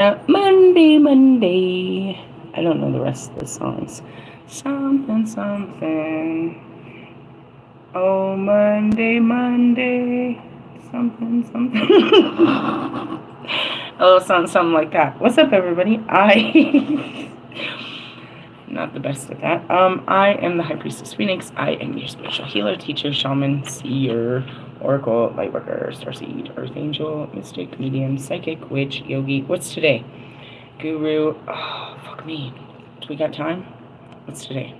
Monday, Monday. I don't know the rest of the songs. Something, something. Oh, Monday, Monday. Something, something. Oh, something like that. What's up, everybody? Not the best at that. I am the High Priestess Phoenix. I am your spiritual healer, teacher, shaman, seer, oracle, lightworker, starseed, earth angel, mystic, medium, psychic, witch, yogi. What's today? Guru. Oh, fuck me. Do we got time? What's today?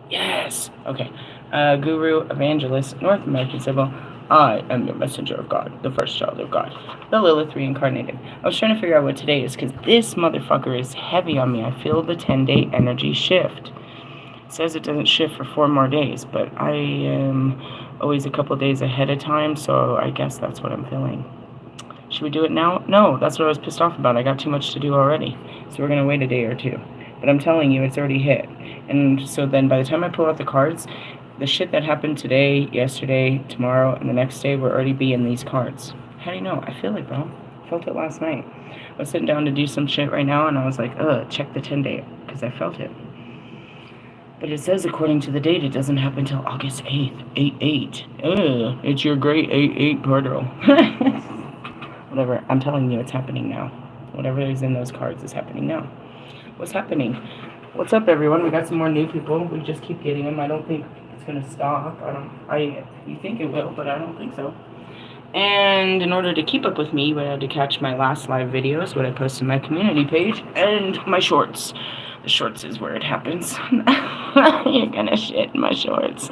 Yes. Okay. Guru, evangelist, North American symbol. I am your messenger of God, the first child of God, the Lilith reincarnated. I was trying to figure out what today is because this motherfucker is heavy on me. I feel the 10-day energy shift. It says it doesn't shift for 4 more days, but I am always a couple days ahead of time, so I guess that's what I'm feeling. Should we do it now? No, that's what I was pissed off about. I got too much to do already, so we're going to wait a day or two. But I'm telling you, it's already hit. And so then by the time I pull out the cards, the shit that happened today, yesterday, tomorrow, and the next day will already be in these cards. How do you know? I feel it, bro. I felt it last night. I was sitting down to do some shit right now, and I was like, check the 10-day, because I felt it. But it says, according to the date, it doesn't happen until August 8th. 8-8. It's your great 8-8 portal. Whatever. I'm telling you, it's happening now. Whatever is in those cards is happening now. What's happening? What's up, everyone? We got some more new people. We just keep getting them. I don't think it's going to stop. You think it will, but I don't think so. And in order to keep up with me, you would have to catch my last live videos, what I post on my community page, and my shorts. The shorts is where it happens. You're gonna shit in my shorts.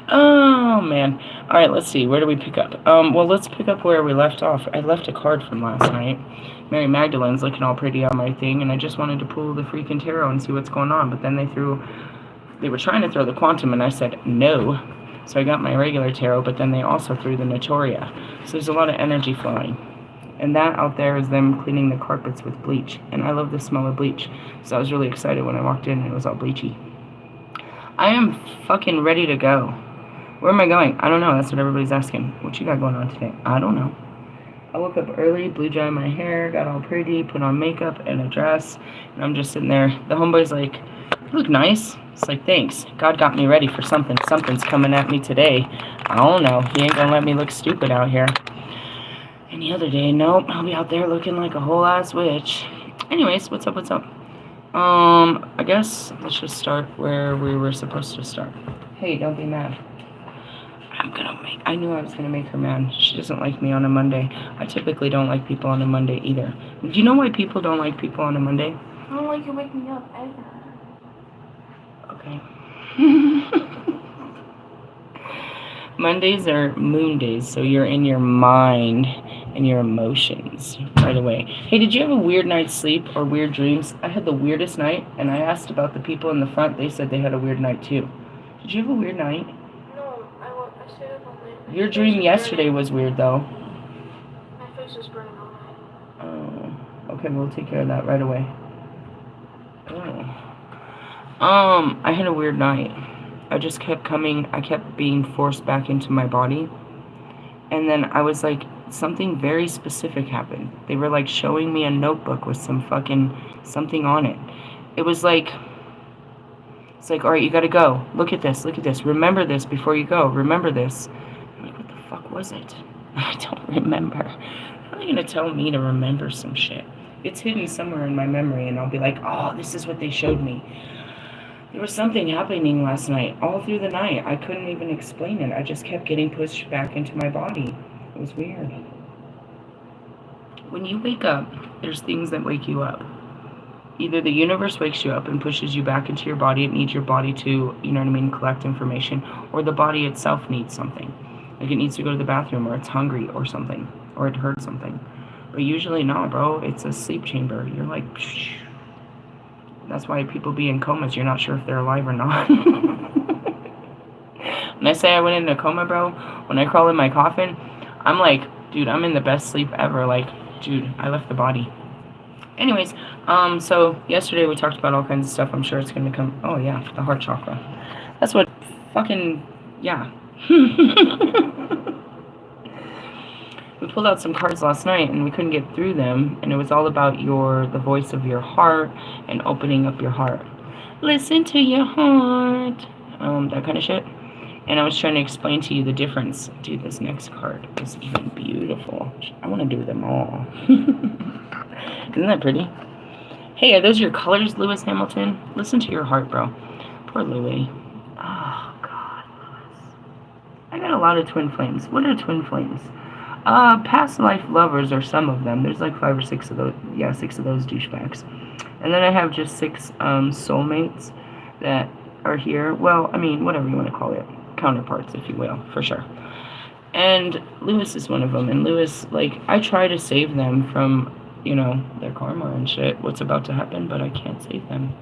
Oh, man. Alright, let's see. Where do we pick up? Well, let's pick up where we left off. I left a card from last night. Mary Magdalene's looking all pretty on my thing, and I just wanted to pull the freaking tarot and see what's going on, but then they were trying to throw the quantum, and I said no. So I got my regular tarot, but then they also threw the Notoria. So there's a lot of energy flowing. And that out there is them cleaning the carpets with bleach. And I love the smell of bleach. So I was really excited when I walked in and it was all bleachy. I am fucking ready to go. Where am I going? I don't know. That's what everybody's asking. What you got going on today? I don't know. I woke up early, blew dry my hair, got all pretty, put on makeup and a dress. And I'm just sitting there. The homeboy's like, you look nice. It's like, thanks. God got me ready for something. Something's coming at me today. I don't know. He ain't gonna let me look stupid out here. Any other day, nope. I'll be out there looking like a whole ass witch. Anyways, what's up? I guess let's just start where we were supposed to start. Hey, don't be mad. I knew I was gonna make her mad. She doesn't like me on a Monday. I typically don't like people on a Monday either. Do you know why people don't like people on a Monday? I don't like you waking me up ever. Okay. Mondays are moon days, so you're in your mind and your emotions right away. Hey, did you have a weird night's sleep or weird dreams? I had the weirdest night, and I asked about the people in the front. They said they had a weird night too. Did you have a weird night? No, I stayed up all night. Your dream yesterday was weird, though. My face was burning all night. Oh, okay, we'll take care of that right away. I had a weird night. I just kept I kept being forced back into my body. And then I was like, something very specific happened. They were like showing me a notebook with some fucking something on it. It was like, it's like, all right, you gotta go. Look at this. Remember this before you go. Remember this. I'm like, what the fuck was it? I don't remember. How are you gonna tell me to remember some shit? It's hidden somewhere in my memory, and I'll be like, oh, this is what they showed me. There was something happening last night, all through the night. I couldn't even explain it. I just kept getting pushed back into my body. It was weird. When you wake up, there's things that wake you up. Either the universe wakes you up and pushes you back into your body. It needs your body to, you know what I mean, collect information. Or the body itself needs something. Like it needs to go to the bathroom, or it's hungry or something. Or it heard something. But usually not, bro. It's a sleep chamber. You're like, psh. That's why people be in comas. You're not sure if they're alive or not. When I say I went into a coma, bro, when I crawl in my coffin, I'm like, dude, I'm in the best sleep ever. Like, dude, I left the body. Anyways, so yesterday we talked about all kinds of stuff. I'm sure it's going to come. Oh, yeah, the heart chakra. That's what fucking, yeah. we pulled out some cards last night and we couldn't get through them, and it was all about the voice of your heart and opening up your heart. Listen to your heart. That kind of shit. And I was trying to explain to you the difference. Dude, this next card is even beautiful. I want to do them all. Isn't that pretty? Hey, are those your colors, Lewis Hamilton? Listen to your heart, bro. Poor Louis. Oh, God, Lewis. I got a lot of twin flames. What are twin flames? Past life lovers are some of them. There's like 5 or 6 of those. Yeah, 6 of those douchebags. And then I have just 6 soulmates that are here. Well, I mean, whatever you want to call it. Counterparts, if you will, for sure. And Lewis is one of them. And Lewis, like, I try to save them from, you know, their karma and shit, what's about to happen, but I can't save them.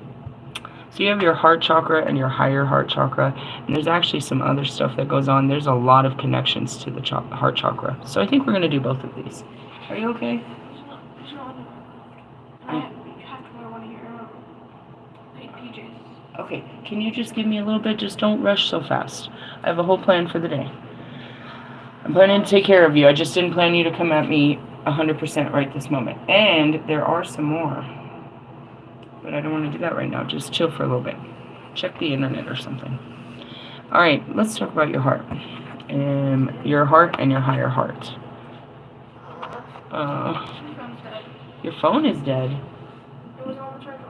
So you have your heart chakra and your higher heart chakra, and there's actually some other stuff that goes on. There's a lot of connections to the heart chakra. So I think we're going to do both of these. Are you okay? There's no underwear left. You have to wear one of your like PJs. Okay, can you just give me a little bit? Just don't rush so fast. I have a whole plan for the day. I'm planning to take care of you. I just didn't plan you to come at me 100% right this moment. And there are some more. But I don't want to do that right now. Just chill for a little bit. Check the internet or something. Alright, let's talk about your heart. Your heart and your higher heart. Your phone is dead. It was on the charger.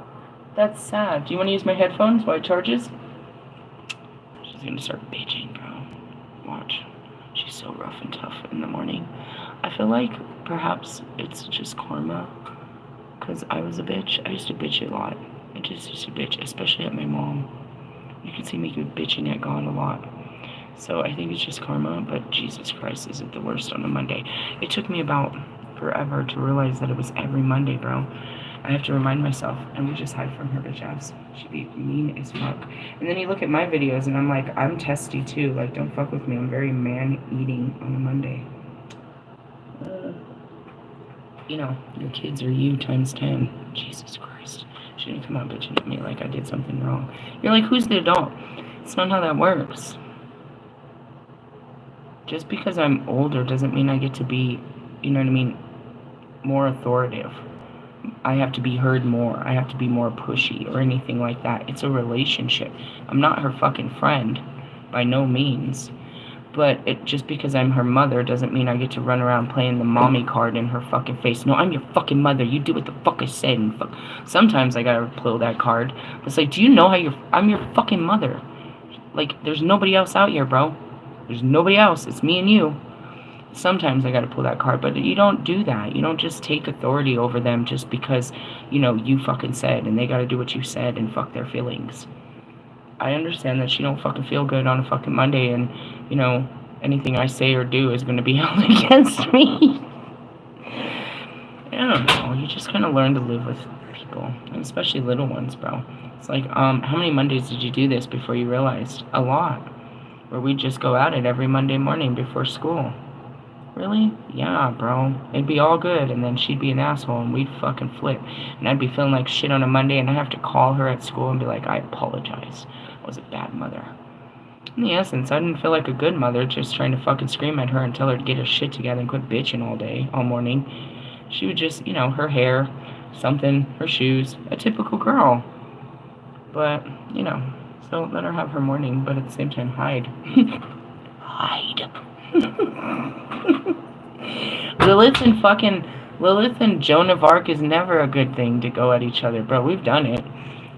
That's sad. Do you want to use my headphones while it charges? She's going to start bitching, bro. Watch. She's so rough and tough in the morning. I feel like perhaps it's just karma. Because I was a bitch. I used to bitch a lot. I just used to bitch, especially at my mom. You can see me bitching at God a lot. So I think it's just karma, but Jesus Christ, is it the worst on a Monday? It took me about forever to realize that it was every Monday, bro. I have to remind myself, and we just hide from her bitch ass. She'd be mean as fuck. And then you look at my videos, and I'm like, I'm testy too. Like, don't fuck with me. I'm very man-eating on a Monday. You know, your kids are you times 10. Jesus Christ. She didn't come out bitching at me like I did something wrong. You're like, who's the adult? It's not how that works. Just because I'm older doesn't mean I get to be, you know what I mean, more authoritative. I have to be heard more. I have to be more pushy or anything like that. It's a relationship. I'm not her fucking friend. By no means. But just because I'm her mother doesn't mean I get to run around playing the mommy card in her fucking face. No, I'm your fucking mother. You do what the fuck I said. And sometimes I gotta pull that card. It's like, do you know how I'm your fucking mother? Like, there's nobody else out here, bro. There's nobody else. It's me and you. Sometimes I gotta pull that card. But you don't do that. You don't just take authority over them just because, you know, you fucking said. And they gotta do what you said and fuck their feelings. I understand that she don't fucking feel good on a fucking Monday, and, you know, anything I say or do is going to be held against me. I don't know. You just kind of learn to live with people, and especially little ones, bro. It's like, how many Mondays did you do this before you realized? A lot. Where we just go at it every Monday morning before school. Really? Yeah, bro. It'd be all good, and then she'd be an asshole, and we'd fucking flip. And I'd be feeling like shit on a Monday, and I'd have to call her at school and be like, I apologize. I was a bad mother. In the essence, I didn't feel like a good mother, just trying to fucking scream at her and tell her to get her shit together and quit bitching all morning. She would just, you know, her hair, something, her shoes, a typical girl. But, you know, so let her have her morning, but at the same time, hide. Hide. Lilith and Joan of Arc is never a good thing to go at each other, bro. We've done it.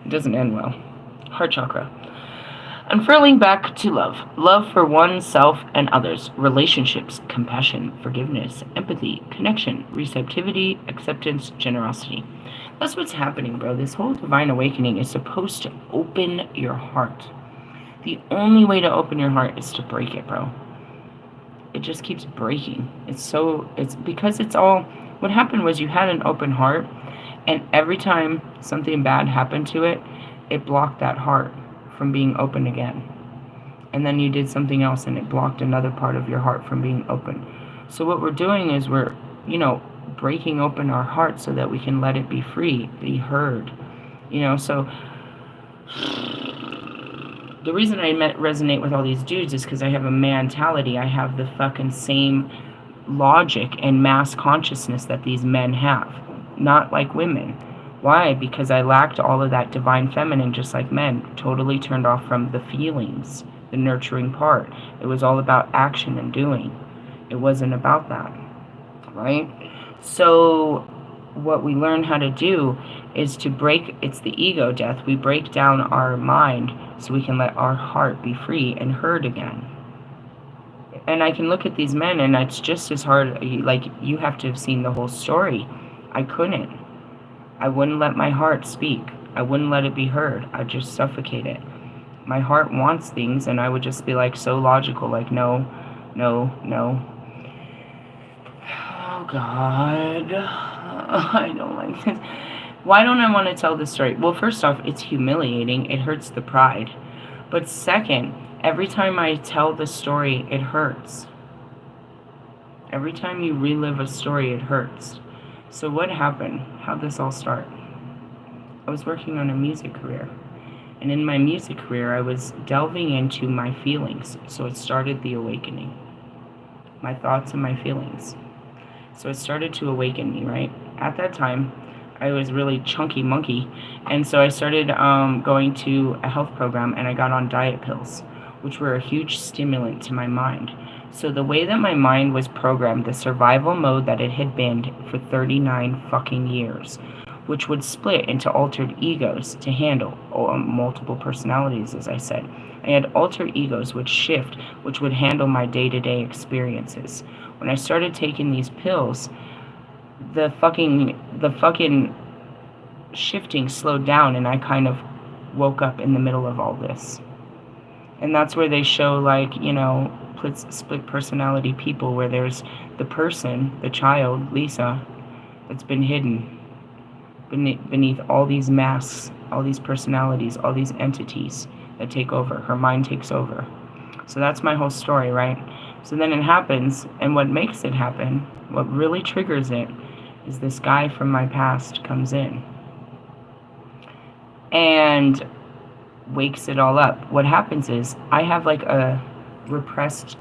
It doesn't end well. Heart chakra. Unfurling back to love. Love for oneself and others. Relationships, compassion, forgiveness, empathy, connection, receptivity, acceptance, generosity. That's what's happening, bro. This whole divine awakening is supposed to open your heart. The only way to open your heart is to break it, bro. It just keeps breaking. It's because it's all, what happened was you had an open heart, and every time something bad happened to it, it blocked that heart from being open again. And then you did something else and it blocked another part of your heart from being open. So what we're doing is we're, you know, breaking open our heart so that we can let it be free, be heard. You know, so the reason I resonate with all these dudes is because I have a mentality. I have the fucking same logic and mass consciousness that these men have, not like women. Why? Because I lacked all of that divine feminine, just like men, totally turned off from the feelings, the nurturing part. It was all about action and doing. It wasn't about that, right? So what we learn how to do is to break, it's the ego death. We break down our mind so we can let our heart be free and heard again. And I can look at these men, and it's just as hard. Like, you have to have seen the whole story. I couldn't. I wouldn't let my heart speak. I wouldn't let it be heard. I'd just suffocate it. My heart wants things, and I would just be like so logical, like, no, no, no. Oh, God. I don't like this. Why don't I want to tell this story? Well, first off, it's humiliating. It hurts the pride. But second, every time I tell the story, it hurts. Every time you relive a story, it hurts. So what happened? How'd this all start? I was working on a music career. And in my music career, I was delving into my feelings. So it started the awakening. My thoughts and my feelings. So it started to awaken me, right? At that time, I was really chunky monkey. And so I started going to a health program, and I got on diet pills, which were a huge stimulant to my mind. So the way that my mind was programmed, the survival mode that it had been for 39 fucking years, which would split into altered egos to handle multiple personalities, as I said. I had alter egos which shift, which would handle my day-to-day experiences. When I started taking these pills, the fucking shifting slowed down, and I kind of woke up in the middle of all this. And that's where they show, like, you know, split personality people, where there's the person, the child, Lisa, that's been hidden beneath all these masks, all these personalities, all these entities that take over. Her mind takes over. So that's my whole story, right? So then it happens, and what makes it happen, what really triggers it, is this guy from my past comes in and wakes it all up. What happens is I have like a repressed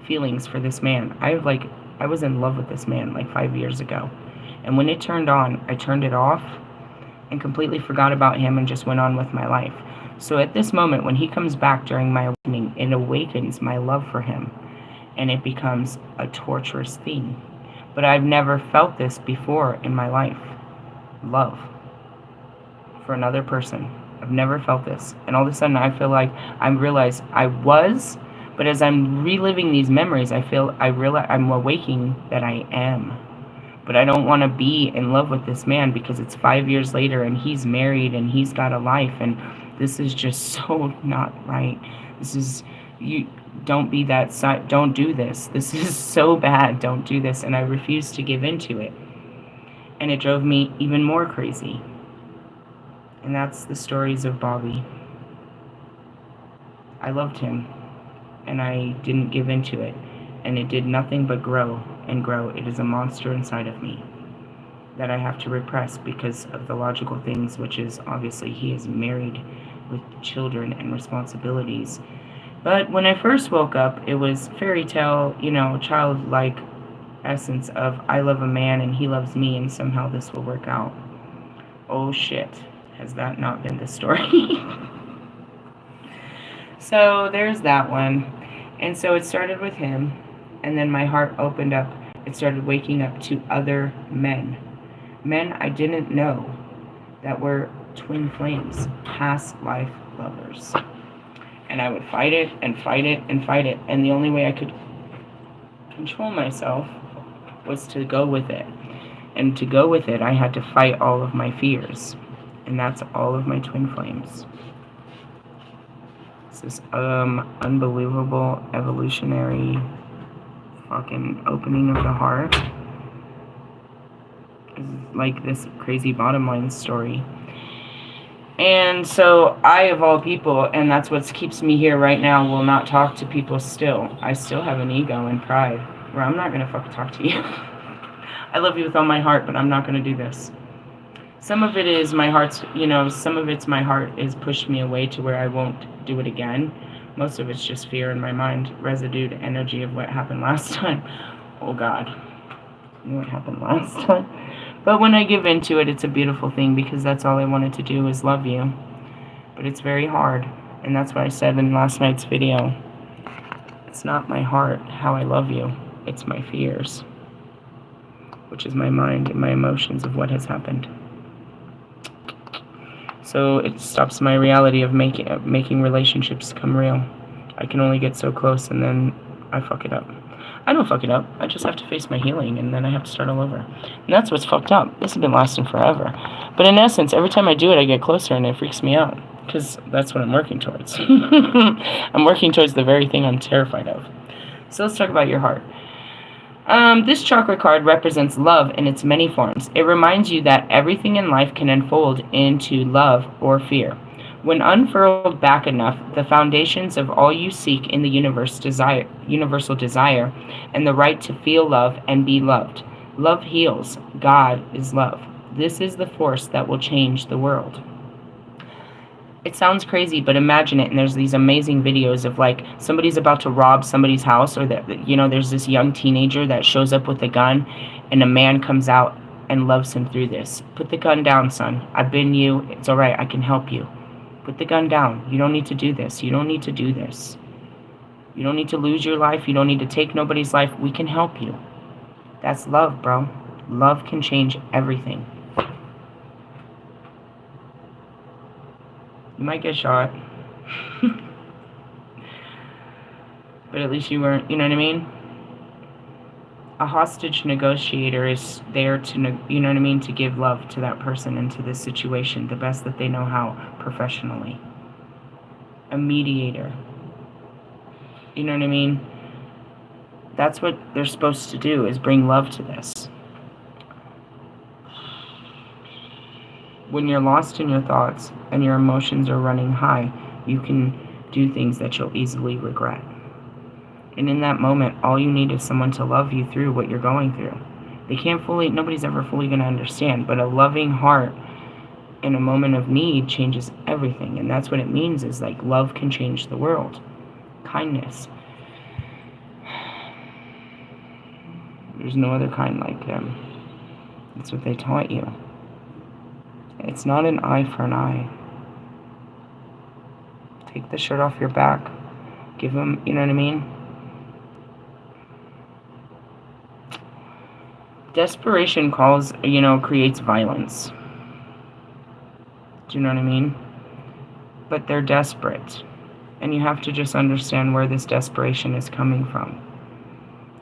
feelings for this man. I was in love with this man like 5 years ago. And when it turned on, I turned it off and completely forgot about him and just went on with my life. So at this moment, when he comes back during my awakening, it awakens my love for him. And it becomes a torturous thing. But I've never felt this before in my life. Love for another person. I've never felt this. And all of a sudden I feel like I realize I was, but as I'm reliving these memories, I realize I'm awaking that I am. But I don't want to be in love with this man because it's 5 years later and he's married and he's got a life, and this is just so not right. This is, you don't be that side, don't do this. This is so bad, don't do this. And I refused to give into it. And it drove me even more crazy. And that's the stories of Bobby. I loved him, and I didn't give into it. And it did nothing but grow and grow. It is a monster inside of me that I have to repress because of the logical things, which is obviously he is married with children and responsibilities. But when I first woke up, it was fairy tale, you know, childlike essence of I love a man and he loves me and somehow this will work out. Oh shit, has that not been the story? So there's that one. And so it started with him, and then my heart opened up. It started waking up to other men. Men I didn't know that were twin flames, past life lovers. And I would fight it and fight it and fight it. And the only way I could control myself was to go with it. And to go with it, I had to fight all of my fears. And that's all of my twin flames. It's this unbelievable evolutionary fucking opening of the heart. It's like this crazy bottom line story. And so I, of all people, and that's what keeps me here right now, will not talk to people still. I still have an ego and pride where I'm not going to fucking talk to you. I love you with all my heart, but I'm not going to do this. Some of it is my heart's, some of it's my heart is pushed me away to where I won't do it again. Most of it's just fear in my mind, residued energy of what happened last time. oh God, I knew what happened last time. But when I give into it, it's a beautiful thing because that's all I wanted to do is love you. But it's very hard. And that's what I said in last night's video. It's not my heart, how I love you. It's my fears, which is my mind and my emotions of what has happened. So it stops my reality of making relationships come real. I can only get so close and then I fuck it up. I don't fuck it up. I just have to face my healing and then I have to start all over. And that's what's fucked up. This has been lasting forever. But in essence, every time I do it, I get closer and it freaks me out. Because that's what I'm working towards. I'm working towards the very thing I'm terrified of. So let's talk about your heart. This chakra card represents love in its many forms. It reminds you that everything in life can unfold into love or fear. When unfurled back enough, the foundations of all you seek in the universal desire, and the right to feel love and be loved. Love heals. God is love. This is the force that will change the world. It sounds crazy, but imagine it. And there's these amazing videos of like somebody's about to rob somebody's house, or that, you know, there's this young teenager that shows up with a gun and a man comes out and loves him through this. Put the gun down, son. I've been you. It's all right. I can help you. Put the gun down. You don't need to do this. You don't need to do this. You don't need to lose your life. You don't need to take nobody's life. We can help you. That's love, bro. Love can change everything. You might get shot. But at least you weren't, you know what I mean? A hostage negotiator is there to, you know what I mean, to give love to that person and to this situation the best that they know how, professionally. A mediator. You know what I mean? That's what they're supposed to do, is bring love to this. When you're lost in your thoughts and your emotions are running high, you can do things that you'll easily regret. And in that moment, all you need is someone to love you through what you're going through. Nobody's ever fully going to understand, but a loving heart in a moment of need changes everything. And that's what it means, is like love can change the world. Kindness. There's no other kind like them. That's what they taught you. It's not an eye for an eye. Take the shirt off your back. Give them, you know what I mean? Desperation creates violence. Do you know what I mean? But they're desperate. And you have to just understand where this desperation is coming from.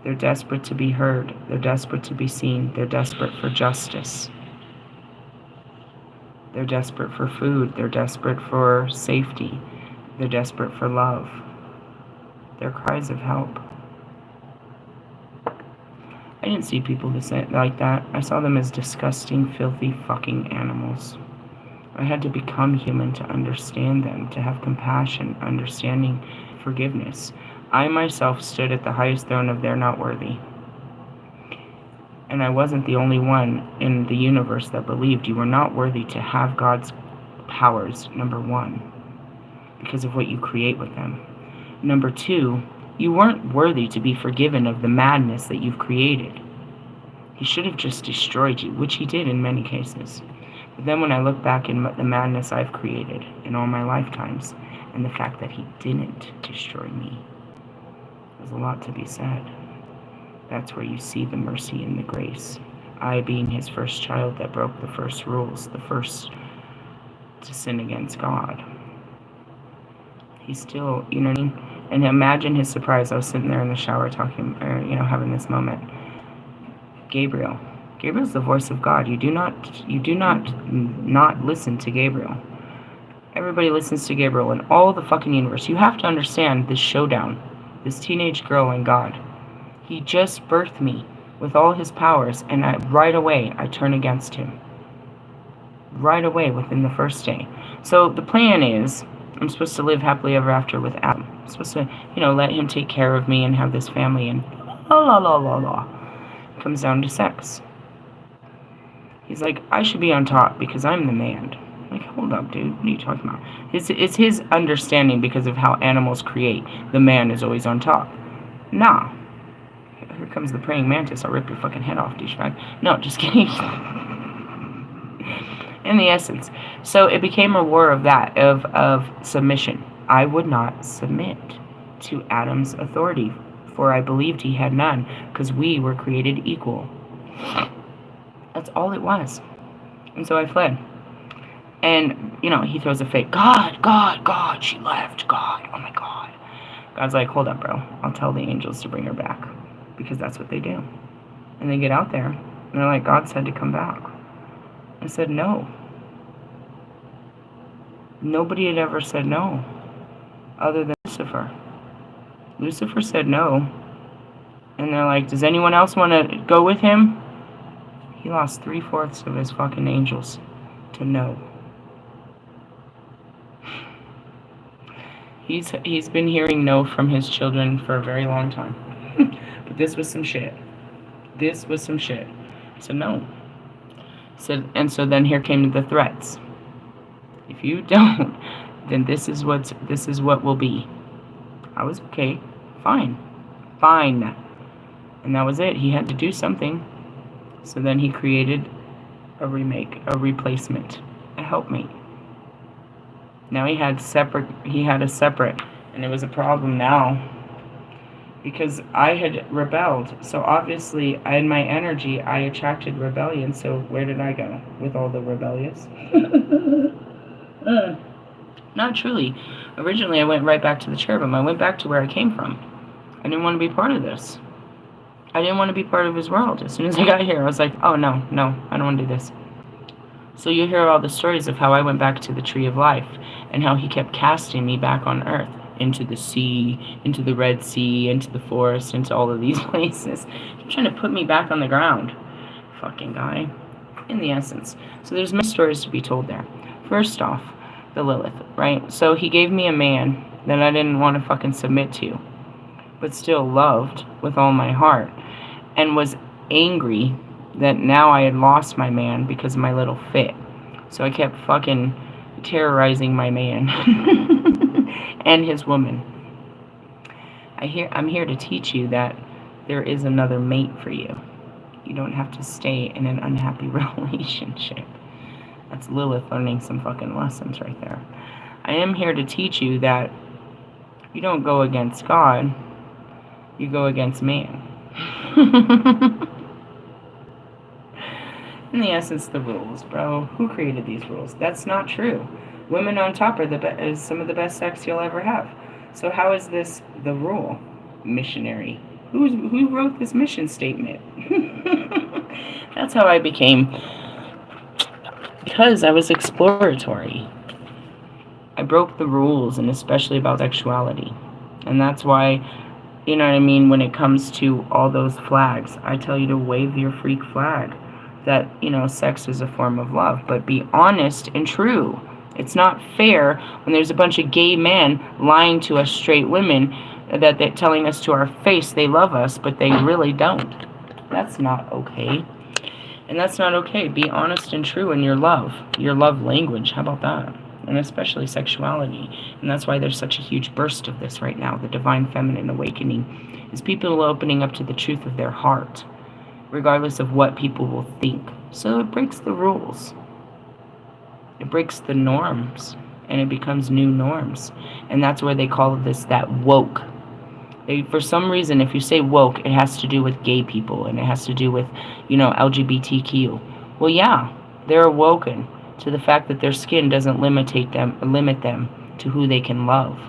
They're desperate to be heard. They're desperate to be seen. They're desperate for justice. They're desperate for food. They're desperate for safety. They're desperate for love. They're cries of help. I didn't see people like that. I saw them as disgusting, filthy, fucking animals. I had to become human to understand them, to have compassion, understanding, forgiveness. I myself stood at the highest throne of they're not worthy. And I wasn't the only one in the universe that believed you were not worthy to have God's powers, number one, because of what you create with them. Number two, you weren't worthy to be forgiven of the madness that you've created. He should have just destroyed you, which he did in many cases. But then when I look back in the madness I've created in all my lifetimes, and the fact that he didn't destroy me, there's a lot to be said. That's where you see the mercy and the grace. I being his first child that broke the first rules, the first to sin against God. He's still, you know what I mean? And imagine his surprise. I was sitting there in the shower talking, having this moment. Gabriel's the voice of God. You do not listen to Gabriel. Everybody listens to Gabriel in all the fucking universe. You have to understand this showdown, this teenage girl and God. He just birthed me with all his powers, and right away I turn against him. Right away within the first day. So the plan is, I'm supposed to live happily ever after with Adam. I'm supposed to, let him take care of me and have this family, and la. It comes down to sex. He's like, I should be on top because I'm the man. I'm like, hold up, dude. What are you talking about? It's his understanding because of how animals create. The man is always on top. Nah. here comes the praying mantis. I'll rip your fucking head off, douchebag. No, just kidding. In the essence. So it became a war of that, of submission. I would not submit to Adam's authority, for I believed he had none, because we were created equal. That's all it was. And so I fled. And, you know, he throws a fit. God, she left. God, oh my God. God's like, hold up, bro. I'll tell the angels to bring her back. Because that's what they do. And they get out there. And they're like, God said to come back. I said, no. Nobody had ever said no. Other than Lucifer. Lucifer said no. And they're like, does anyone else want to go with him? He lost 3/4 of his fucking angels to no. He's been hearing no from his children for a very long time. But this was some shit. This was some shit. So no. So then here came the threats. If you don't, then this is what will be. I was okay. Fine. And that was it. He had to do something. So then he created a remake, a replacement, a helpmate. Now he had a separate, and it was a problem now because I had rebelled. So obviously, in my energy, I attracted rebellion. So where did I go with all the rebellious? Not truly. Originally, I went right back to the cherubim. I went back to where I came from. I didn't want to be part of this. I didn't want to be part of his world. As soon as I got here, I was like, oh, no, I don't want to do this. So you hear all the stories of how I went back to the tree of life and how he kept casting me back on earth into the sea, into the Red Sea, into the forest, into all of these places. He's trying to put me back on the ground. Fucking guy. In the essence. So there's many stories to be told there. First off, the Lilith, right? So he gave me a man that I didn't want to fucking submit to, but still loved with all my heart, and was angry that now I had lost my man because of my little fit. So I kept fucking terrorizing my man and his woman. I'm here to teach you that there is another mate for you. You don't have to stay in an unhappy relationship. That's Lilith learning some fucking lessons right there. I am here to teach you that you don't go against God, you go against man. In the essence, the rules, bro. Who created these rules? That's not true. Women on top are is some of the best sex you'll ever have. So how is this the rule? Missionary. Who wrote this mission statement? That's how I became. Because I was exploratory. I broke the rules, and especially about sexuality. And that's why, you know what I mean, when it comes to all those flags, I tell you to wave your freak flag. That, you know, sex is a form of love. But be honest and true. It's not fair when there's a bunch of gay men lying to us straight women that they're telling us to our face they love us, but they really don't. That's not okay. And that's not okay. Be honest and true in your love language. How about that? And especially sexuality. And that's why there's such a huge burst of this right now. The divine feminine awakening is people opening up to the truth of their heart, regardless of what people will think. So it breaks the rules. It breaks the norms. And it becomes new norms. And that's where they call this that woke. For some reason, if you say woke, it has to do with gay people. And it has to do with, you know, LGBTQ. Well, yeah, they're awoken to the fact that their skin doesn't limit them to who they can love.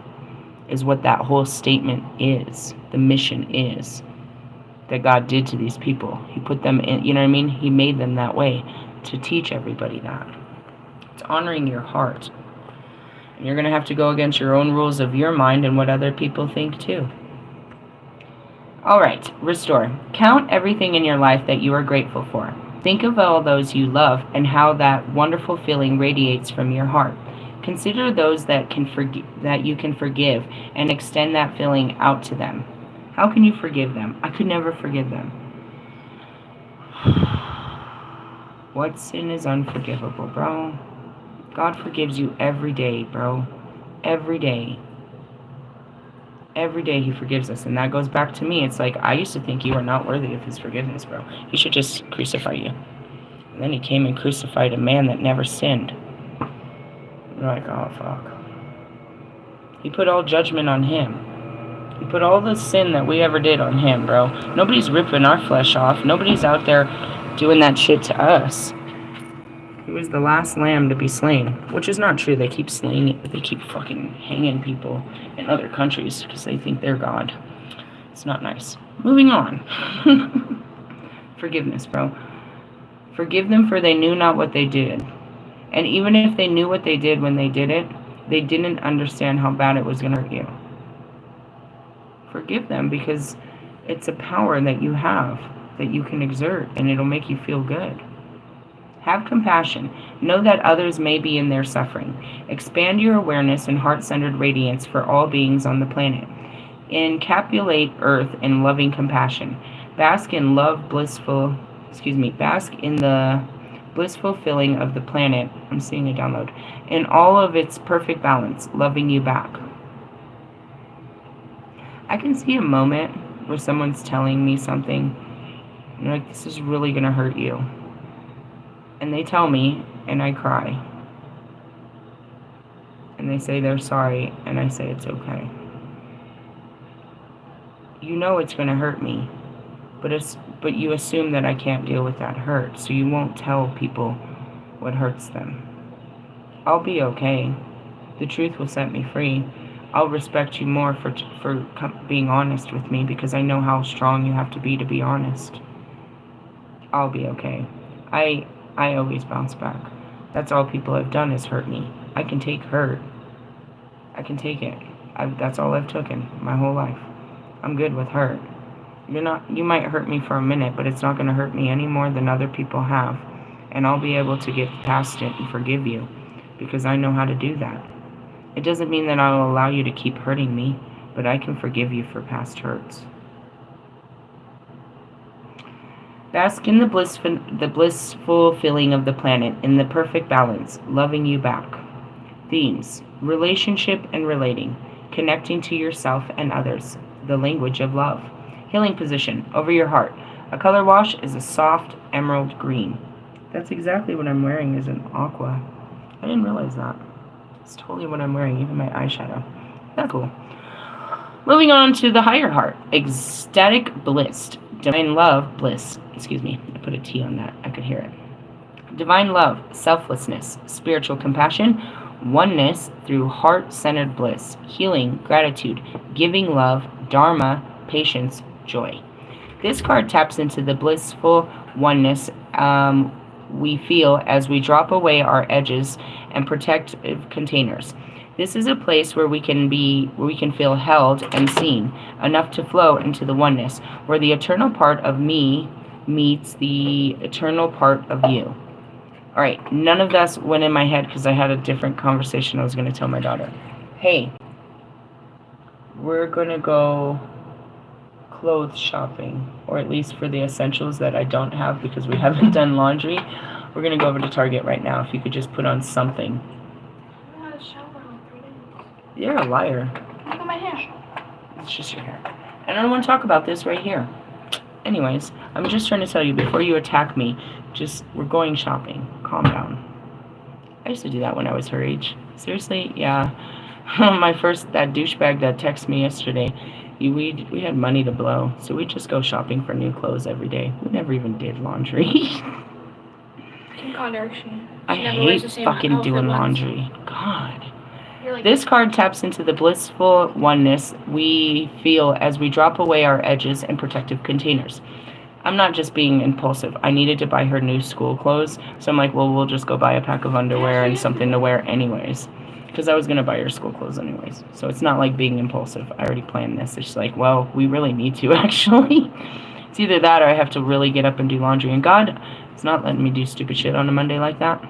Is what that whole statement is. The mission is. That God did to these people. He put them in, you know what I mean? He made them that way to teach everybody that. It's honoring your heart. And you're going to have to go against your own rules of your mind and what other people think too. All right, restore. Count everything in your life that you are grateful for. Think of all those you love and how that wonderful feeling radiates from your heart. Consider those that you can forgive and extend that feeling out to them. How can you forgive them? I could never forgive them. What sin is unforgivable, bro? God forgives you every day, bro. Every day. Every day he forgives us. And that goes back to me. It's like, I used to think you were not worthy of his forgiveness, bro. He should just crucify you. And then he came and crucified a man that never sinned. You're like, oh, fuck. He put all judgment on him. He put all the sin that we ever did on him, bro. Nobody's ripping our flesh off. Nobody's out there doing that shit to us. He was the last lamb to be slain, which is not true. They keep slaying, they keep fucking hanging people in other countries because they think they're God. It's not nice. Moving on. Forgiveness, bro. Forgive them, for they knew not what they did. And even if they knew what they did when they did it, they didn't understand how bad it was going to hurt you. Forgive them, because it's a power that you have, that you can exert, and it'll make you feel good. Have compassion. Know that others may be in their suffering. Expand your awareness and heart-centered radiance for all beings on the planet. Encapsulate Earth in loving compassion. Bask in bask in the blissful filling of the planet. I'm seeing a download. In all of its perfect balance, loving you back. I can see a moment where someone's telling me something, and like, this is really going to hurt you. And they tell me, and I cry. And they say they're sorry, and I say it's okay. You know it's going to hurt me, but you assume that I can't deal with that hurt, so you won't tell people what hurts them. I'll be okay. The truth will set me free. I'll respect you more for being honest with me, because I know how strong you have to be honest. I'll be okay. I always bounce back. That's all people have done is hurt me. I can take hurt. I can take it. That's all I've taken my whole life. I'm good with hurt. You might hurt me for a minute, but it's not going to hurt me any more than other people have. And I'll be able to get past it and forgive you, because I know how to do that. It doesn't mean that I'll allow you to keep hurting me, but I can forgive you for past hurts. Bask in the blissful filling of the planet, in the perfect balance, loving you back. Themes: relationship and relating, connecting to yourself and others, the language of love. Healing position, over your heart. A color wash is a soft emerald green. That's exactly what I'm wearing, is an aqua. I didn't realize that. It's totally what I'm wearing, even my eyeshadow. That's cool. Moving on to the higher heart. Ecstatic bliss. Divine love, bliss. Excuse me, I put a T on that. I could hear it. Divine love, selflessness, spiritual compassion, oneness through heart-centered bliss, healing, gratitude, giving love, dharma, patience, joy. This card taps into the blissful oneness we feel as we drop away our edges and protective containers. This is a place where we can feel held and seen, enough to flow into the oneness, where the eternal part of me meets the eternal part of you. All right, none of that went in my head because I had a different conversation I was going to tell my daughter. Hey, we're going to go clothes shopping, or at least for the essentials that I don't have because we haven't done laundry. We're going to go over to Target right now. If you could just put on something. I haven't had a shower in like 3 days. You're a liar. Look at my hair. It's just your hair. And I don't want to talk about this right here. Anyways, I'm just trying to tell you, before you attack me, we're going shopping. Calm down. I used to do that when I was her age. Seriously? Yeah. That douchebag that texted me yesterday, we had money to blow, so we'd just go shopping for new clothes every day. We never even did laundry. Kim Kardashian. I hate fucking doing laundry. God. Like, this card taps into the blissful oneness we feel as we drop away our edges and protective containers. I'm not just being impulsive. I needed to buy her new school clothes, so I'm like, well, we'll just go buy a pack of underwear and something to wear anyways. Because I was going to buy her school clothes anyways. So it's not like being impulsive. I already planned this. It's just like, well, we really need to, actually. It's either that or I have to really get up and do laundry. And God is not letting me do stupid shit on a Monday like that.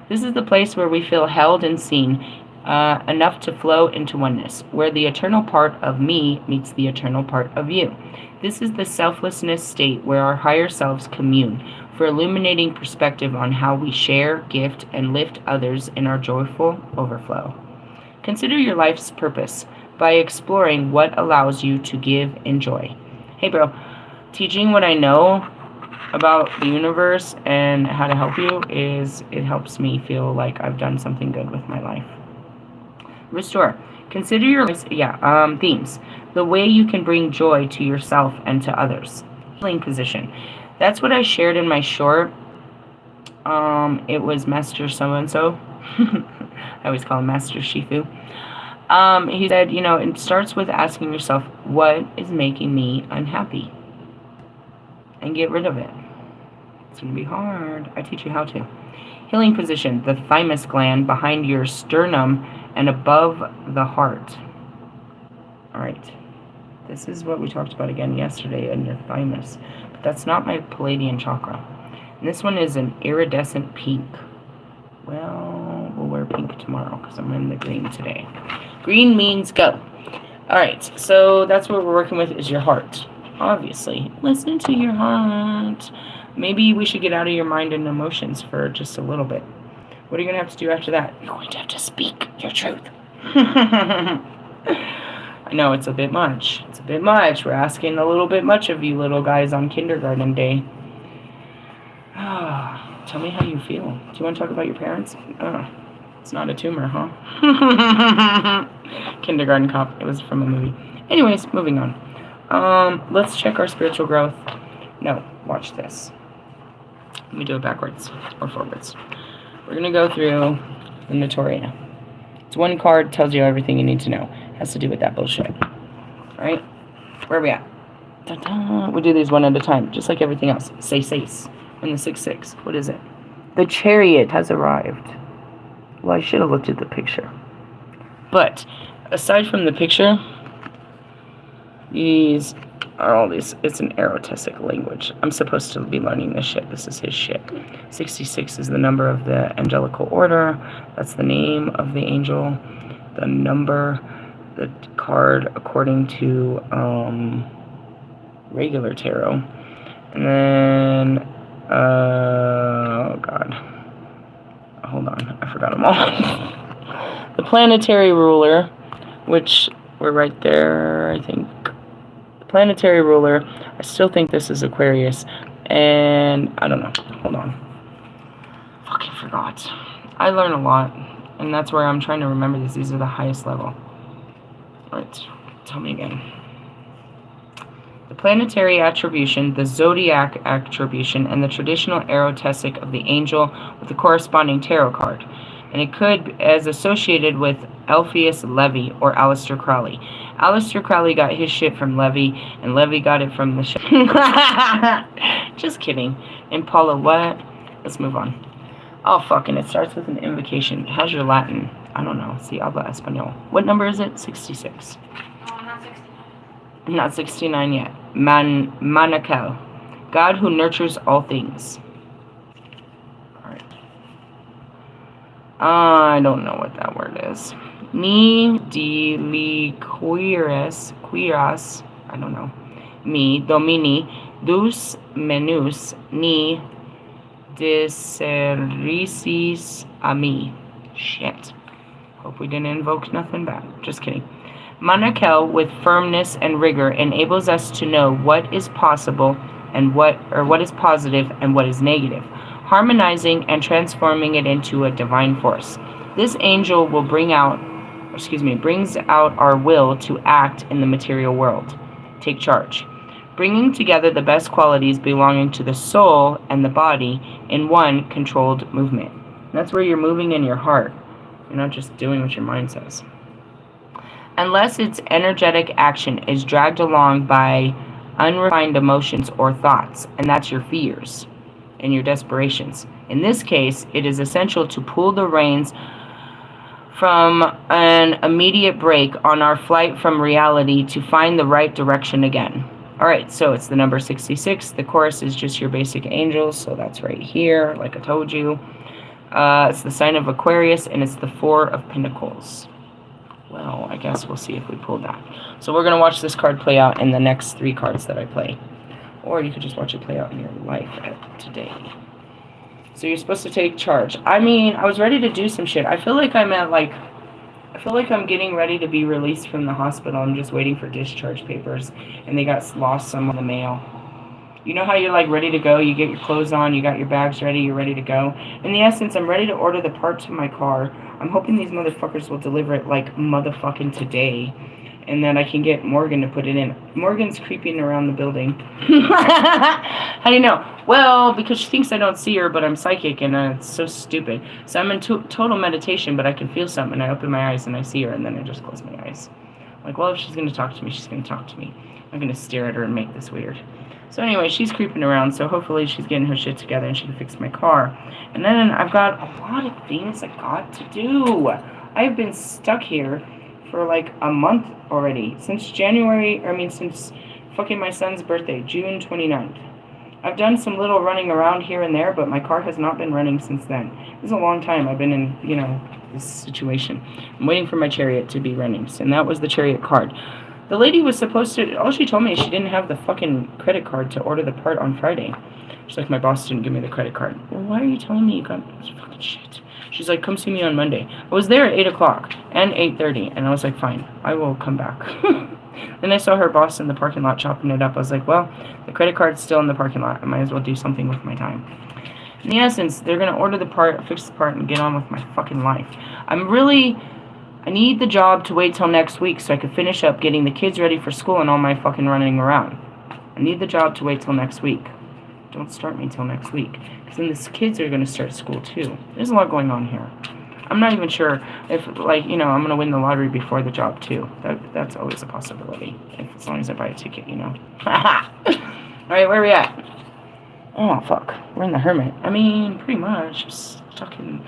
This is the place where we feel held and seen, enough to flow into oneness, where the eternal part of me meets the eternal part of you. This is the selflessness state where our higher selves commune, for illuminating perspective on how we share, gift, and lift others in our joyful overflow. Consider your life's purpose. by exploring what allows you to give and joy. Hey, bro. Teaching what I know about the universe and how to help you it helps me feel like I've done something good with my life. Restore. Consider your themes. The way you can bring joy to yourself and to others. Healing position. That's what I shared in my short. It was Master so-and-so. I always call him Master Shifu. He said, it starts with asking yourself, what is making me unhappy? And get rid of it. It's going to be hard. I teach you how to. Healing position, the thymus gland behind your sternum and above the heart. All right. This is what we talked about again yesterday in your thymus. But that's not my Palladian chakra. And this one is an iridescent pink. Well, we'll wear pink tomorrow because I'm in the green today. Green means go. All right. So that's what we're working with is your heart. Obviously, listen to your heart. Maybe we should get out of your mind and emotions for just a little bit. What are you going to have to do after that? You're going to have to speak your truth. I know it's a bit much. It's a bit much. We're asking a little bit much of you little guys on kindergarten day. Tell me how you feel. Do you want to talk about your parents? It's not a tumor, huh? Kindergarten cop. It was from a movie. Anyways, moving on. Let's check our spiritual growth. No, watch this. Let me do it backwards or forwards. We're going to go through the Notoria. It's one card, tells you everything you need to know. Has to do with that bullshit. Alright? Where are we at? Ta-da. We do these one at a time, just like everything else. Seis. And the 6-6. What is it? The Chariot has arrived. Well, I should have looked at the picture. But, aside from the picture, these are all these. It's an erotesic language. I'm supposed to be learning this shit. This is his shit. 66 is the number of the angelical order. That's the name of the angel. The number, the card according to regular tarot. And then, oh god. Hold on. I forgot them all. The planetary ruler, which we're right there, I think. Planetary ruler. I still think this is Aquarius. And I don't know. Hold on. Fucking forgot. I learn a lot. And that's where I'm trying to remember these. These are the highest level. Alright. Tell me again. The planetary attribution, the zodiac attribution, and the traditional erotesic of the angel with the corresponding tarot card. And it could as associated with Alpheus Levy or Aleister Crowley. Aleister Crowley got his shit from Levy, and Levy got it from the shit. Just kidding. And Paula, what? Let's move on. Oh, fucking, it starts with an invocation. How's your Latin? I don't know. Si habla español. What number is it? 66. Not 69. Not 69 yet. Manakel. God who nurtures all things. Alright. I don't know what that word is. Ni diliquiras, I don't know. Mi domini dus menus ni diserisis a mi. Shit. Hope we didn't invoke nothing bad. Just kidding. Manakel with firmness and rigor enables us to know what is possible and what is positive and what is negative, harmonizing and transforming it into a divine force. This angel will brings out our will to act in the material world. Take charge. Bringing together the best qualities belonging to the soul and the body in one controlled movement. And that's where you're moving in your heart. You're not just doing what your mind says. Unless its energetic action is dragged along by unrefined emotions or thoughts, and that's your fears and your desperations. In this case, it is essential to pull the reins from an immediate break on our flight from reality to find the right direction again. Alright, so it's the number 66. The chorus is just your basic angels, so that's right here, like I told you. It's the sign of Aquarius, and it's the 4 of Pentacles. Well, I guess we'll see if we pull that. So we're going to watch this card play out in the next 3 cards that I play. Or you could just watch it play out in your life today. So you're supposed to take charge. I mean, I was ready to do some shit. I feel like I'm at, like, I feel like I'm getting ready to be released from the hospital. I'm just waiting for discharge papers, and they got lost some in the mail. You know how you're like ready to go? You get your clothes on, you got your bags ready, you're ready to go. In the essence, I'm ready to order the part to my car. I'm hoping these motherfuckers will deliver it like motherfucking today, and then I can get Morgan to put it in. Morgan's creeping around the building. How do you know? Well, because she thinks I don't see her, but I'm psychic, and it's so stupid. So I'm in total meditation, but I can feel something. I open my eyes, and I see her, and then I just close my eyes. I'm like, well, if she's going to talk to me, she's going to talk to me. I'm going to stare at her and make this weird. So anyway, she's creeping around, so hopefully she's getting her shit together and she can fix my car. And then I've got a lot of things I got to do. I've been stuck here for like a month already. Since since fucking my son's birthday, June 29th. I've done some little running around here and there, but my car has not been running since then. This is a long time I've been in, this situation. I'm waiting for my chariot to be running, and that was the chariot card. The lady was supposed to, all she told me is she didn't have the fucking credit card to order the part on Friday. She's like, my boss didn't give me the credit card. Well, why are you telling me you got this fucking shit? She's like, come see me on Monday. I was there at 8 o'clock and 8:30, and I was like, fine, I will come back. Then I saw her boss in the parking lot chopping it up. I was like, well, the credit card's still in the parking lot. I might as well do something with my time. In the essence, they're going to order the part, fix the part, and get on with my fucking life. I need the job to wait till next week so I can finish up getting the kids ready for school and all my fucking running around. I need the job to wait till next week. Don't start me till next week. Because then the kids are going to start school too. There's a lot going on here. I'm not even sure if, I'm going to win the lottery before the job too. That's always a possibility. As long as I buy a ticket, Alright, where are we at? Oh, fuck. We're in the hermit. Pretty much. Just talking.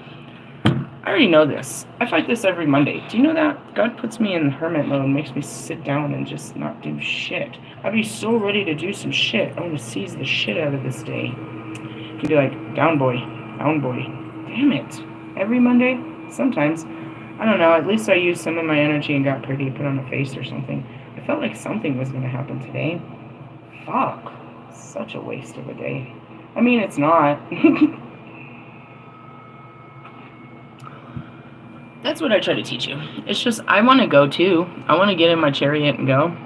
I already know this. I fight this every Monday. Do you know that? God puts me in hermit mode and makes me sit down and just not do shit. I'd be so ready to do some shit. I want to seize the shit out of this day. You can be like, down boy. Damn it. Every Monday? Sometimes. I don't know. At least I used some of my energy and got pretty, put on a face or something. I felt like something was going to happen today. Fuck. Such a waste of a day. It's not. That's what I try to teach you. It's just, I want to go too. I want to get in my chariot and go.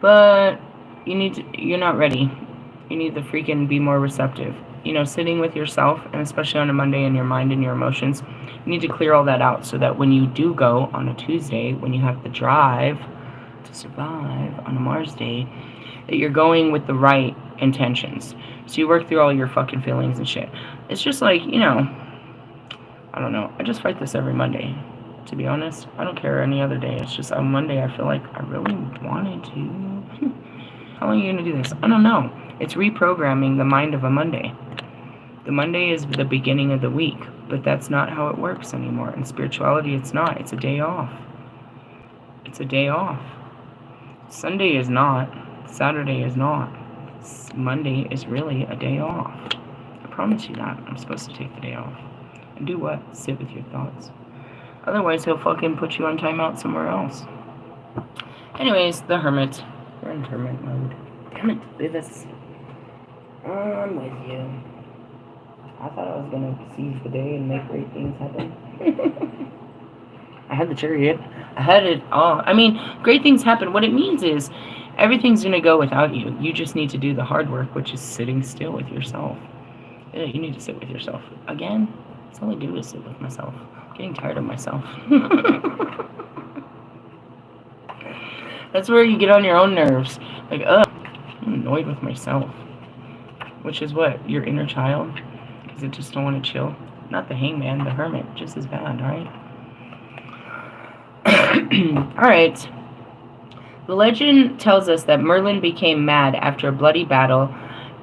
But you're not ready. You need to freaking be more receptive. Sitting with yourself, and especially on a Monday, and your mind and your emotions, you need to clear all that out so that when you do go on a Tuesday, when you have the drive to survive on a Mars day, that you're going with the right intentions. So you work through all your fucking feelings and shit. It's just like, I don't know. I just fight this every Monday. To be honest, I don't care any other day. It's just on Monday I feel like I really wanted to. How long are you going to do this? I don't know. It's reprogramming the mind of a Monday. The Monday is the beginning of the week, but that's not how it works anymore. In spirituality, it's not. It's a day off. It's a day off. Sunday is not. Saturday is not. Monday is really a day off. I promise you that. I'm supposed to take the day off. And do what? Sit with your thoughts. Otherwise, he'll fucking put you on timeout somewhere else. Anyways, the hermit. We're in hermit mode. Damn it, Beavis. I'm with you. I thought I was gonna seize the day and make great things happen. I had the chariot. I had it all. Great things happen. What it means is everything's gonna go without you. You just need to do the hard work, which is sitting still with yourself. Yeah, you need to sit with yourself. Again, that's all I do is sit with myself. I'm getting tired of myself. That's where you get on your own nerves. Like, I'm annoyed with myself. Which is what? Your inner child? Because I just don't want to chill. Not the hangman, the hermit. Just as bad, right? Alright. The legend tells us that Merlin became mad after a bloody battle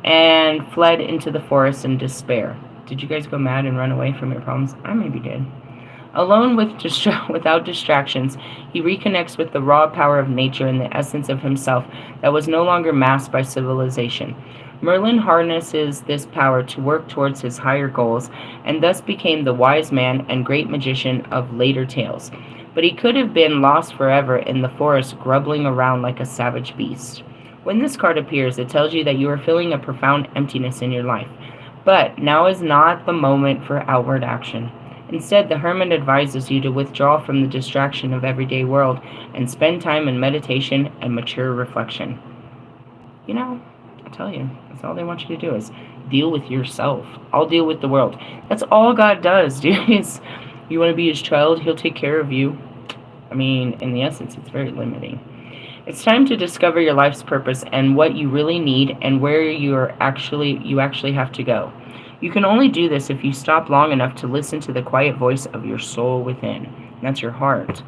and fled into the forest in despair. Did you guys go mad and run away from your problems? I maybe did. Alone without distractions, he reconnects with the raw power of nature and the essence of himself that was no longer masked by civilization. Merlin harnesses this power to work towards his higher goals, and thus became the wise man and great magician of later tales. But he could have been lost forever in the forest, grubbling around like a savage beast. When this card appears, it tells you that you are feeling a profound emptiness in your life. But now is not the moment for outward action. Instead, the hermit advises you to withdraw from the distraction of everyday world and spend time in meditation and mature reflection. You know, I tell you, that's all they want you to do is deal with yourself. I'll deal with the world. That's all God does, dude. You want to be his child, he'll take care of you. I mean, in the essence, it's very limiting. It's time to discover your life's purpose and what you really need and where you actually have to go. You can only do this if you stop long enough to listen to the quiet voice of your soul within. And that's your heart.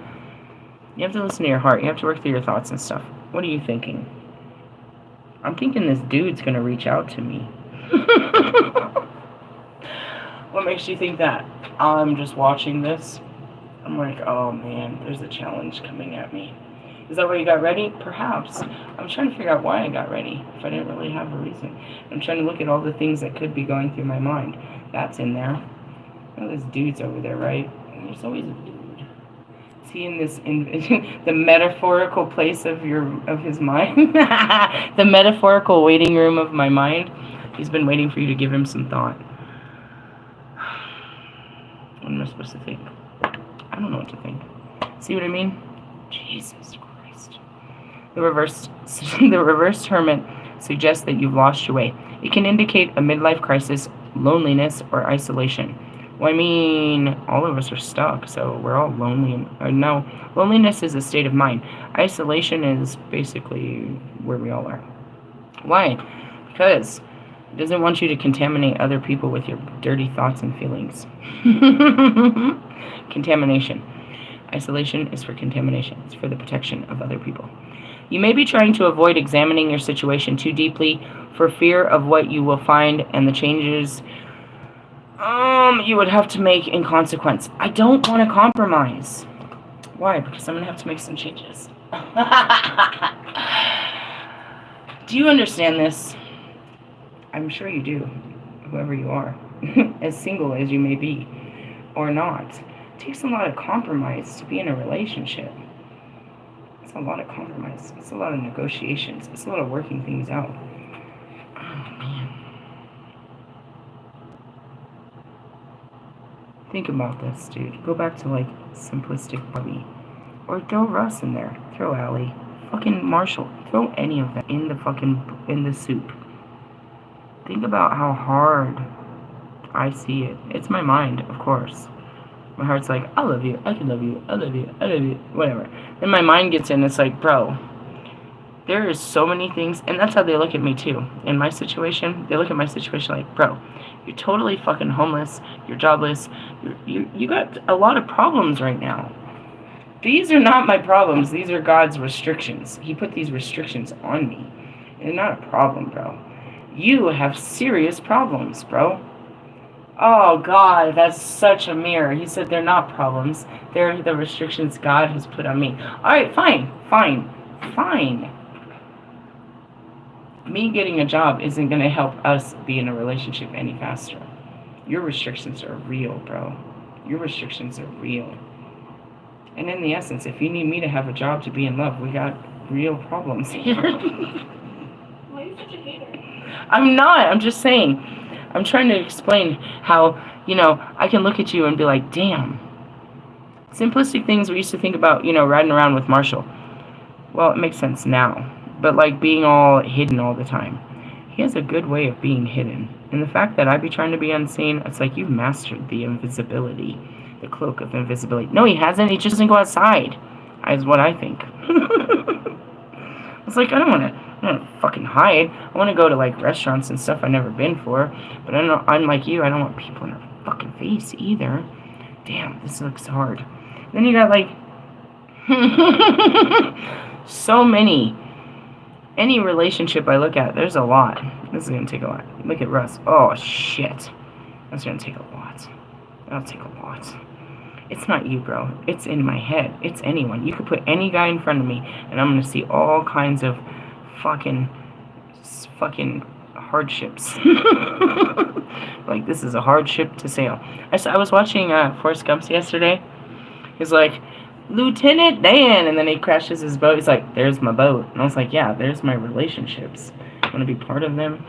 You have to listen to your heart. You have to work through your thoughts and stuff. What are you thinking? I'm thinking this dude's going to reach out to me. What makes you think that? I'm just watching this. I'm like, oh man, there's a challenge coming at me. Is that why you got ready? Perhaps. I'm trying to figure out why I got ready, if I didn't really have a reason. I'm trying to look at all the things that could be going through my mind. That's in there. Oh, this dude's over there, right? And there's always a dude. Is he in this, the metaphorical place of his mind? The metaphorical waiting room of my mind? He's been waiting for you to give him some thought. What am I supposed to think? I don't know what to think. See what I mean? Jesus Christ. The reversed hermit suggests that you've lost your way. It can indicate a midlife crisis, loneliness, or isolation. Well, I mean, all of us are stuck, so we're all lonely. No, loneliness is a state of mind. Isolation is basically where we all are. Why? Because it doesn't want you to contaminate other people with your dirty thoughts and feelings. Contamination. Isolation is for contamination. It's for the protection of other people. You may be trying to avoid examining your situation too deeply for fear of what you will find and the changes you would have to make in consequence. I don't want to compromise. Why? Because I'm going to have to make some changes. Do you understand this? I'm sure you do, whoever you are. As single as you may be, or not. It takes a lot of compromise to be in a relationship. It's a lot of compromise. It's a lot of negotiations. It's a lot of working things out. Oh, man. Think about this, dude. Go back to, like, simplistic Bobby. Or throw Russ in there. Throw Allie. Fucking Marshall. Throw any of them in the soup. Think about how hard I see it. It's my mind, of course. My heart's like, I love you, I can love you, I love you, I love you, whatever. Then my mind gets in, it's like, bro, there is so many things, and that's how they look at me too. In my situation, they look at my situation like, bro, you're totally fucking homeless, you're jobless, you got a lot of problems right now. These are not my problems, these are God's restrictions. He put these restrictions on me. They're not a problem, bro. You have serious problems, bro. Oh, God, that's such a mirror. He said they're not problems. They're the restrictions God has put on me. All right, fine. Me getting a job isn't going to help us be in a relationship any faster. Your restrictions are real, bro. Your restrictions are real. And in the essence, if you need me to have a job to be in love, we got real problems here. Why are you such a hater? I'm not. I'm just saying. I'm trying to explain how, I can look at you and be like, damn. Simplistic things we used to think about, riding around with Marshall. Well, it makes sense now. But, like, being all hidden all the time. He has a good way of being hidden. And the fact that I be trying to be unseen, it's like you've mastered the invisibility. The cloak of invisibility. No, he hasn't. He just doesn't go outside. Is what I think. It's like, I don't want to fucking hide. I want to go to, like, restaurants and stuff I've never been for. But I'm like you. I don't want people in their fucking face either. Damn, this looks hard. Then you got, like, so many. Any relationship I look at, there's a lot. This is going to take a lot. Look at Russ. Oh, shit. That's going to take a lot. That'll take a lot. It's not you, bro. It's in my head. It's anyone. You could put any guy in front of me, and I'm going to see all kinds of fucking hardships. Like, this is a hard ship to sail. I was watching Forrest Gump yesterday. He's like, Lieutenant Dan, and then he crashes his boat. He's like, there's my boat. And I was like, yeah, there's my relationships. I want to be part of them.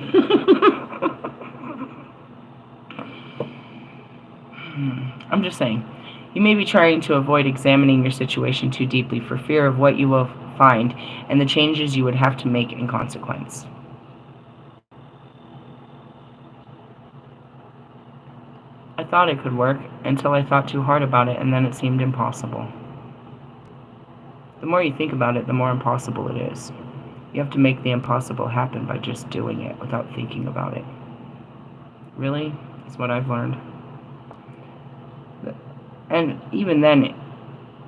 I'm just saying. You may be trying to avoid examining your situation too deeply for fear of what you will find and the changes you would have to make in consequence. I thought it could work until I thought too hard about it, and then it seemed impossible. The more you think about it, the more impossible it is. You have to make the impossible happen by just doing it without thinking about it. Really? Is what I've learned. And even then,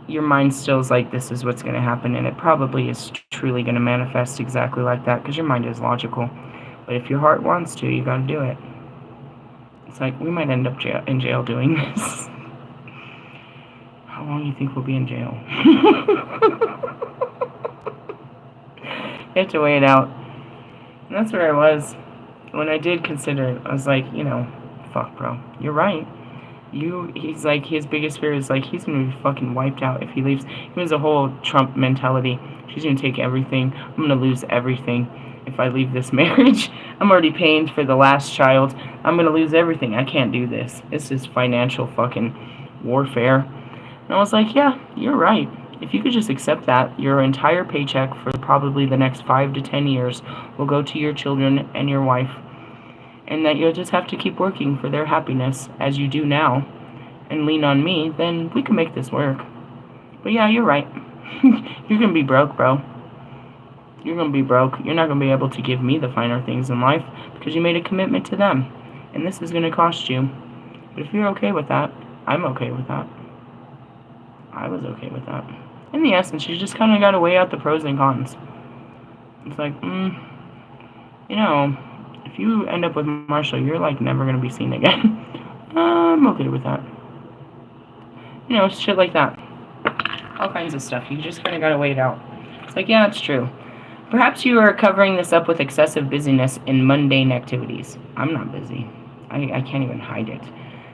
your mind still is like, this is what's going to happen, and it probably is truly going to manifest exactly like that, because your mind is logical. But if your heart wants to, you got to do it. It's like, we might end up in jail doing this. How long do you think we'll be in jail? You have to weigh it out. And that's where I was. When I did consider it, I was like, fuck, bro. You're right. He's like, his biggest fear is like, he's gonna be fucking wiped out if he leaves. He has a whole Trump mentality. She's gonna take everything. I'm gonna lose everything if I leave this marriage. I'm already paying for the last child. I'm gonna lose everything. I can't do this. This is financial fucking warfare. And I was like, yeah, you're right. If you could just accept that, your entire paycheck for probably the next 5 to 10 years will go to your children and your wife. And that you'll just have to keep working for their happiness, as you do now, and lean on me, then we can make this work. But yeah, you're right. You're gonna be broke, bro. You're gonna be broke. You're not gonna be able to give me the finer things in life, because you made a commitment to them. And this is gonna cost you. But if you're okay with that, I'm okay with that. I was okay with that. In the essence, you just kind of gotta weigh out the pros and cons. It's like, if you end up with Marshall, you're like never gonna be seen again. I'm okay with that. Shit like that. All kinds of stuff. You just kind of gotta weigh it out. It's like, yeah, it's true. Perhaps you are covering this up with excessive busyness in mundane activities. I'm not busy. I can't even hide it.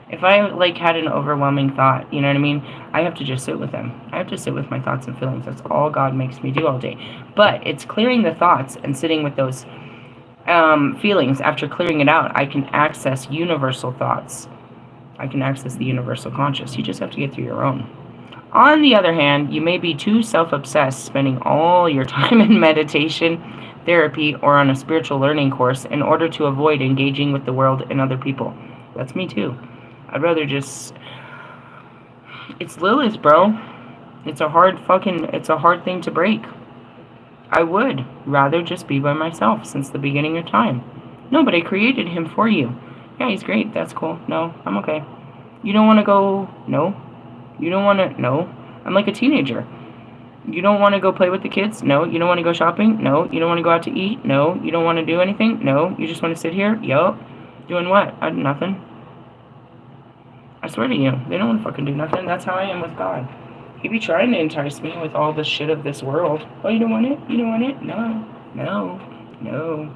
If I had an overwhelming thought, you know what I mean? I have to just sit with them. I have to sit with my thoughts and feelings. That's all God makes me do all day. But it's clearing the thoughts and sitting with those feelings. After clearing it out, I can access universal thoughts. I can access the universal conscious. You just have to get through your own. On the other hand, you may be too self-obsessed, spending all your time in meditation, therapy, or on a spiritual learning course in order to avoid engaging with the world and other people. That's me too. I'd rather just... It's Lilith, bro. It's a hard thing to break. I would rather just be by myself since the beginning of time. No, but I created him for you. Yeah, he's great. That's cool. No, I'm okay. You don't want to go? No. You don't want to? No. I'm like a teenager. You don't want to go play with the kids? No. You don't want to go shopping? No. You don't want to go out to eat? No. You don't want to do anything? No. You just want to sit here? Yup. Doing what? Nothing. I swear to you, they don't want to fucking do nothing. That's how I am with God. He be trying to entice me with all the shit of this world. Oh, you don't want it? You don't want it? No. No. No.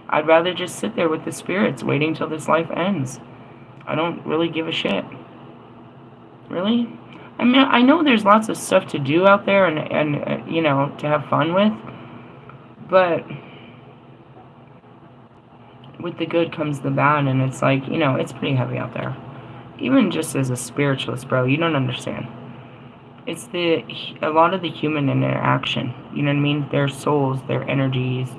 I'd rather just sit there with the spirits waiting till this life ends. I don't really give a shit. Really? I mean, I know there's lots of stuff to do out there and to have fun with. But with the good comes the bad, and it's like, it's pretty heavy out there. Even just as a spiritualist, bro, you don't understand. It's a lot of the human interaction. You know what I mean? Their souls, their energies,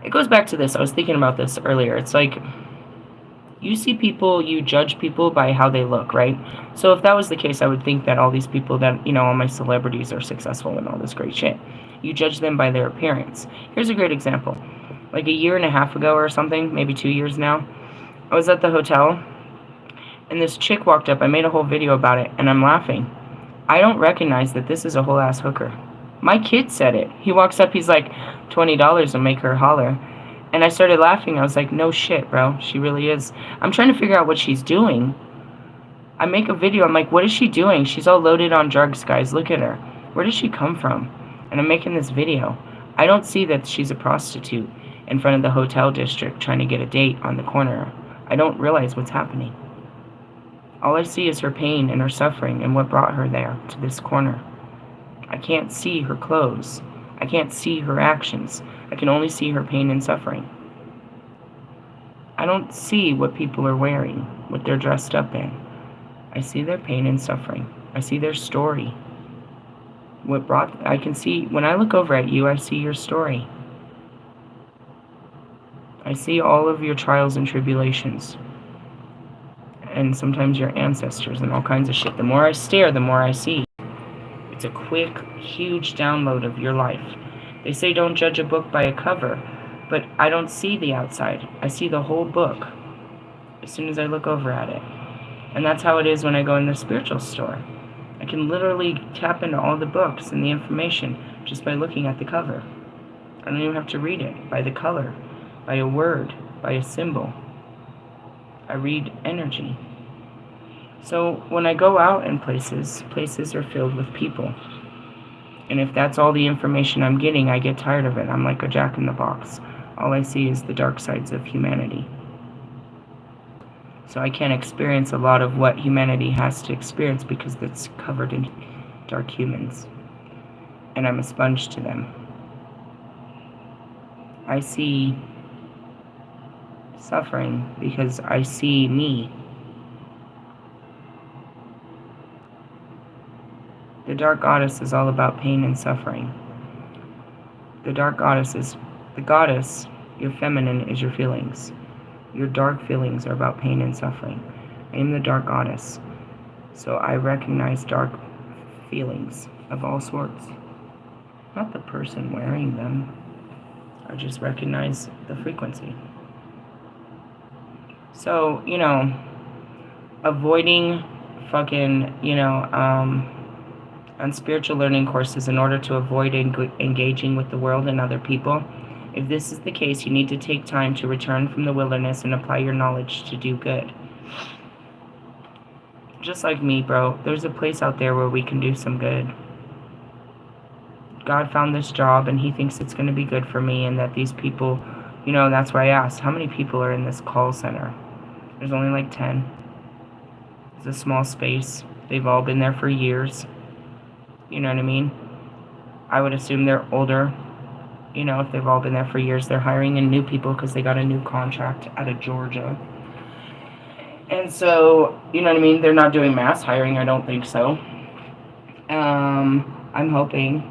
It goes back to this. I was thinking about this earlier. It's like, you see people, you judge people by how they look, right? So if that was the case, I would think that all these people that, all my celebrities are successful and all this great shit. You judge them by their appearance. Here's a great example. Like a year and a half ago or something, maybe 2 years now, I was at the hotel, and this chick walked up. I made a whole video about it, and I'm laughing. I don't recognize that this is a whole ass hooker. My kid said it. He walks up, he's like, $20 will make her holler. And I started laughing. I was like, no shit, bro. She really is. I'm trying to figure out what she's doing. I make a video. I'm like, what is she doing? She's all loaded on drugs, guys. Look at her. Where does she come from? And I'm making this video. I don't see that she's a prostitute in front of the hotel district trying to get a date on the corner. I don't realize what's happening. All I see is her pain and her suffering and what brought her there, to this corner. I can't see her clothes. I can't see her actions. I can only see her pain and suffering. I don't see what people are wearing. what they're dressed up in. I see their pain and suffering. I see their story. I can see, when I look over at you, I see your story. I see all of your trials and tribulations. And sometimes your ancestors and all kinds of shit. The more I stare, the more I see. It's a quick, huge download of your life. They say don't judge a book by a cover, but I don't see the outside. I see the whole book as soon as I look over at it. And that's how it is when I go in the spiritual store. I can literally tap into all the books and the information just by looking at the cover. I don't even have to read it, by the color, by a word, by a symbol. I read energy. So when I go out in places are filled with people. And if that's all the information I'm getting, I get tired of it. I'm like a jack in the box. All I see is the dark sides of humanity. So I can't experience a lot of what humanity has to experience because it's covered in dark humans. And I'm a sponge to them. I see suffering because I see me. The dark goddess is all about pain and suffering. The dark goddess is the goddess. Your feminine is your feelings. Your dark feelings are about pain and suffering. I am the dark goddess. So I recognize dark feelings of all sorts. Not the person wearing them. I just recognize the frequency. So, avoiding fucking, on spiritual learning courses in order to avoid engaging with the world and other people. If this is the case, you need to take time to return from the wilderness and apply your knowledge to do good. Just like me, bro, there's a place out there where we can do some good. God found this job and he thinks it's going to be good for me, and that these people, that's why I asked, how many people are in this call center? There's only like 10. It's a small space. They've all been there for years. You know what I mean? I would assume they're older. If they've all been there for years, they're hiring in new people because they got a new contract out of Georgia. And so, you know what I mean? They're not doing mass hiring. I don't think so. I'm hoping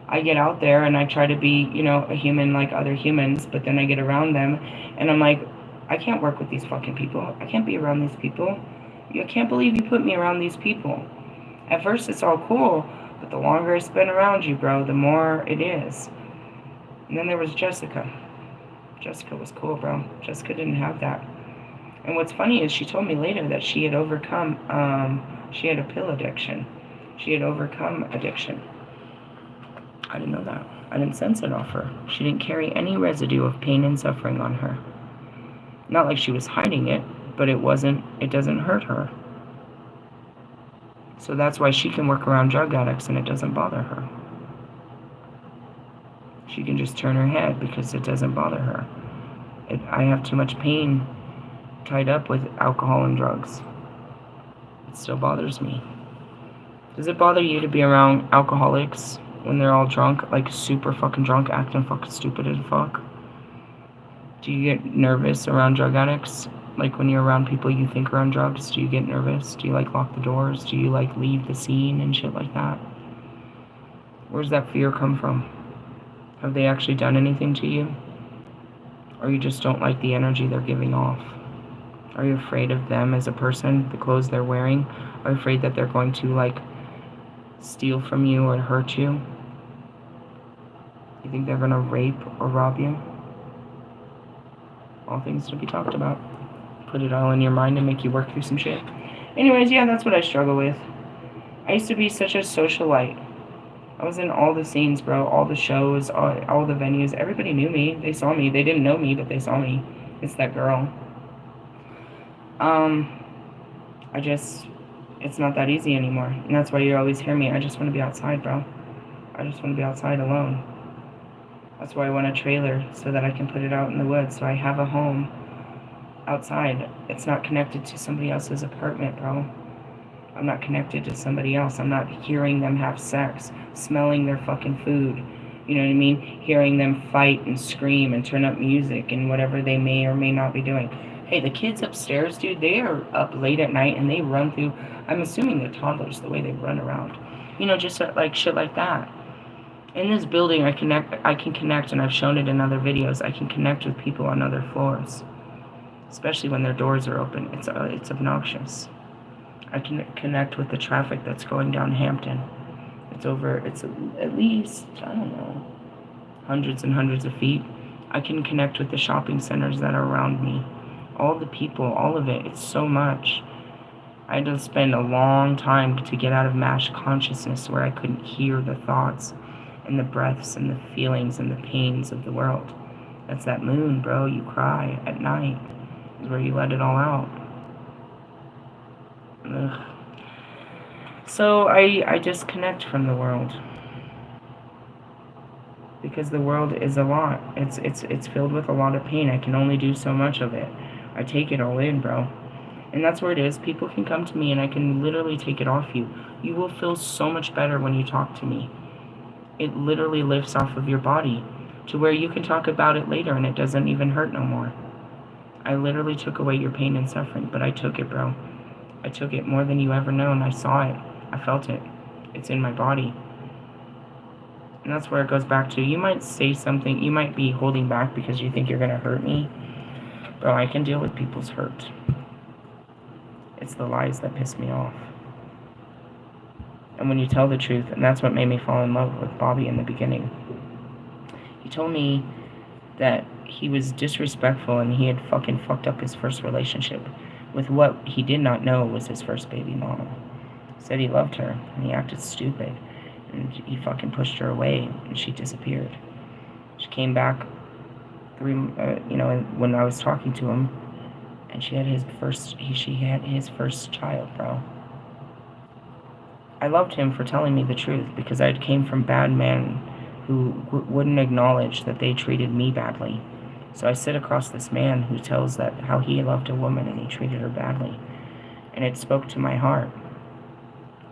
I get out there and I try to be, a human like other humans, but then I get around them and I'm like, I can't work with these fucking people. I can't be around these people. I can't believe you put me around these people. At first it's all cool, but the longer I spend around you, bro, the more it is. And then there was Jessica. Jessica was cool, bro. Jessica didn't have that. And what's funny is she told me later that she had overcome, she had a pill addiction. She had overcome addiction. I didn't know that. I didn't sense it off her. She didn't carry any residue of pain and suffering on her. Not like she was hiding it, but it doesn't hurt her. So that's why she can work around drug addicts and it doesn't bother her. She can just turn her head because it doesn't bother her. I have too much pain tied up with alcohol and drugs. It still bothers me. Does it bother you to be around alcoholics when they're all drunk, like super fucking drunk, acting fucking stupid as fuck? Do you get nervous around drug addicts? Like when you're around people you think are on drugs, do you get nervous? Do you lock the doors? Do you leave the scene and shit like that? Where's that fear come from? Have they actually done anything to you? Or you just don't like the energy they're giving off? Are you afraid of them as a person, the clothes they're wearing? Are you afraid that they're going to steal from you or hurt you? You think they're going to rape or rob you? All things to be talked about. Put it all in your mind and make you work through some shit. Anyways, yeah, that's what I struggle with. I used to be such a socialite. I was in all the scenes, bro, all the shows, all the venues. Everybody knew me. They saw me. They didn't know me, but they saw me. It's that girl. It's not that easy anymore. And that's why you always hear me. I just want to be outside, bro. I just want to be outside alone. That's why I want a trailer, so that I can put it out in the woods, so I have a home outside. It's not connected to somebody else's apartment, bro. I'm not connected to somebody else. I'm not hearing them have sex, smelling their fucking food. You know what I mean? Hearing them fight and scream and turn up music and whatever they may or may not be doing. Hey, the kids upstairs, dude, they are up late at night and they run through. I'm assuming they're toddlers, the way they run around. You know, just like shit like that. In this building, I can connect, and I've shown it in other videos. I can connect with people on other floors, especially when their doors are open. It's obnoxious. I can connect with the traffic that's going down Hampton. It's at least, I don't know, hundreds and hundreds of feet. I can connect with the shopping centers that are around me. All the people, all of it. It's so much. I had to spend a long time to get out of mass consciousness where I couldn't hear the thoughts and the breaths and the feelings and the pains of the world. That's that moon, bro. You cry at night. Is where you let it all out. Ugh. So I disconnect from the world. Because the world is a lot. It's filled with a lot of pain. I can only do so much of it. I take it all in, bro. And that's where it is. People can come to me and I can literally take it off you. You will feel so much better when you talk to me. It literally lifts off of your body to where you can talk about it later and it doesn't even hurt no more. I literally took away your pain and suffering, but I took it, bro. I took it more than you ever known. I saw it. I felt it. It's in my body. And that's where it goes back to. You might say something. You might be holding back because you think you're going to hurt me. Bro, I can deal with people's hurt. It's the lies that piss me off. And when you tell the truth, and that's what made me fall in love with Bobby in the beginning. He told me that he was disrespectful and he had fucking fucked up his first relationship with what he did not know was his first baby mama. He said he loved her and he acted stupid and he fucking pushed her away and she disappeared. She came back when I was talking to him, and she had his first child, bro. I loved him for telling me the truth because I came from bad men who wouldn't acknowledge that they treated me badly. So I sit across this man who tells that how he loved a woman and he treated her badly. And it spoke to my heart.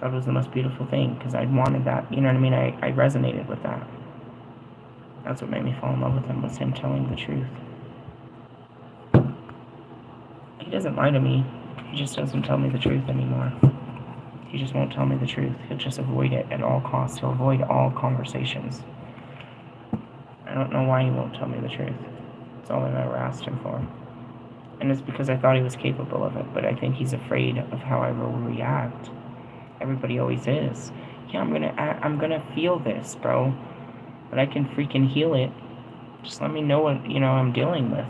That was the most beautiful thing because I wanted that. You know what I mean? I resonated with that. That's what made me fall in love with him, was him telling the truth. He doesn't lie to me. He just doesn't tell me the truth anymore. He just won't tell me the truth. He'll just avoid it at all costs. He'll avoid all conversations. I don't know why he won't tell me the truth. It's all I've ever asked him for. And it's because I thought he was capable of it, but I think he's afraid of how I will react. Everybody always is. Yeah, I'm gonna feel this, bro. But I can freaking heal it. Just let me know what, I'm dealing with.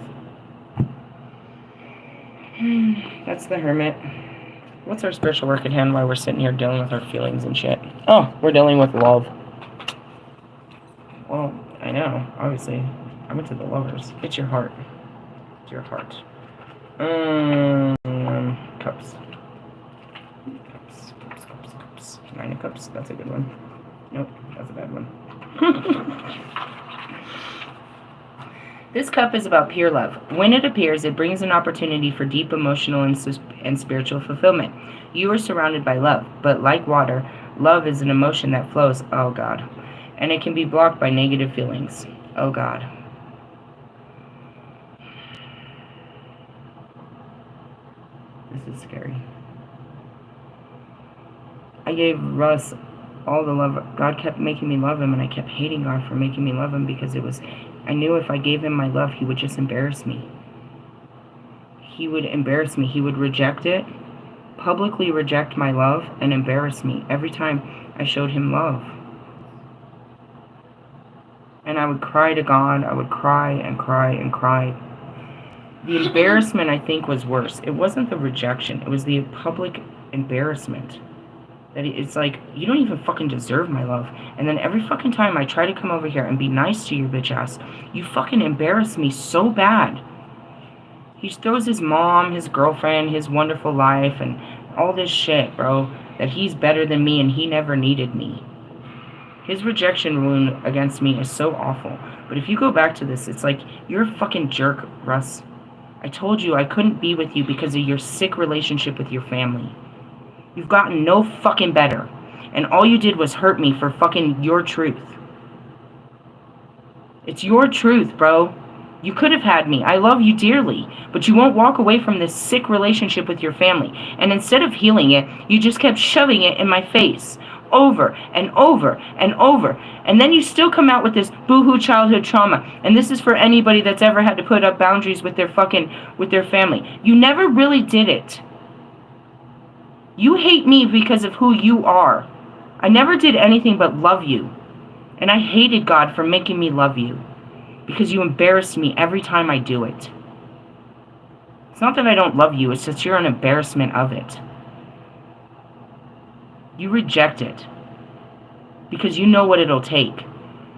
That's the hermit. What's our spiritual work at hand while we're sitting here dealing with our feelings and shit? Oh, we're dealing with love. Well, I know, obviously. I went to the lovers. It's your heart. It's your heart. Cups. Cups. 9 of cups. That's a good one. Nope, that's a bad one. This cup is about pure love. When it appears, it brings an opportunity for deep emotional and spiritual fulfillment. You are surrounded by love, but like water, love is an emotion that flows, oh God, and it can be blocked by negative feelings, oh God. This is scary. I gave Russ all the love. God kept making me love him, and I kept hating God for making me love him because I knew if I gave him my love, he would just embarrass me. He would embarrass me. He would reject it, publicly reject my love, and embarrass me every time I showed him love. And I would cry to God. I would cry and cry and cry. The embarrassment, I think, was worse. It wasn't the rejection. It was the public embarrassment. That it's like, you don't even fucking deserve my love. And then every fucking time I try to come over here and be nice to your bitch ass, you fucking embarrass me so bad. He throws his mom, his girlfriend, his wonderful life, and all this shit, bro, that he's better than me and he never needed me. His rejection wound against me is so awful. But if you go back to this, it's like, you're a fucking jerk, Russ. I told you I couldn't be with you because of your sick relationship with your family. You've gotten no fucking better. And all you did was hurt me for fucking your truth. It's your truth, bro. You could have had me. I love you dearly. But you won't walk away from this sick relationship with your family. And instead of healing it, you just kept shoving it in my face. Over and over and over. And then you still come out with this boohoo childhood trauma. And this is for anybody that's ever had to put up boundaries with their family. You never really did it. You hate me because of who you are. I never did anything but love you. And I hated God for making me love you. Because you embarrass me every time I do it. It's not that I don't love you, it's that you're an embarrassment of it. You reject it. Because you know what it'll take.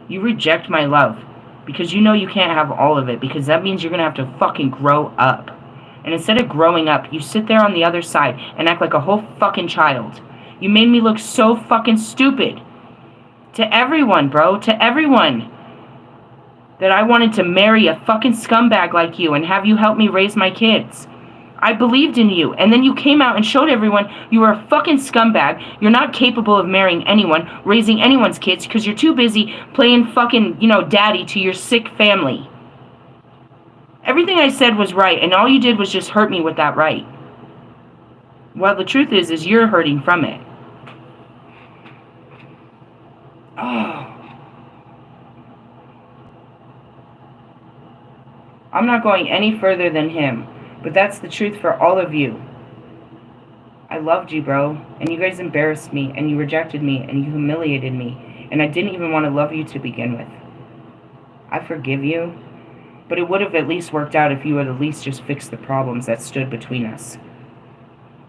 You reject my love. Because you know you can't have all of it. Because that means you're going to have to fucking grow up. And instead of growing up, you sit there on the other side and act like a whole fucking child. You made me look so fucking stupid. To everyone, bro. To everyone. That I wanted to marry a fucking scumbag like you and have you help me raise my kids. I believed in you, and then you came out and showed everyone you were a fucking scumbag. You're not capable of marrying anyone, raising anyone's kids, because you're too busy playing fucking, daddy to your sick family. Everything I said was right, and all you did was just hurt me with that right. Well, the truth is you're hurting from it. Oh. I'm not going any further than him, but that's the truth for all of you. I loved you, bro, and you guys embarrassed me, and you rejected me, and you humiliated me, and I didn't even want to love you to begin with. I forgive you, but it would have at least worked out if you had at least just fixed the problems that stood between us.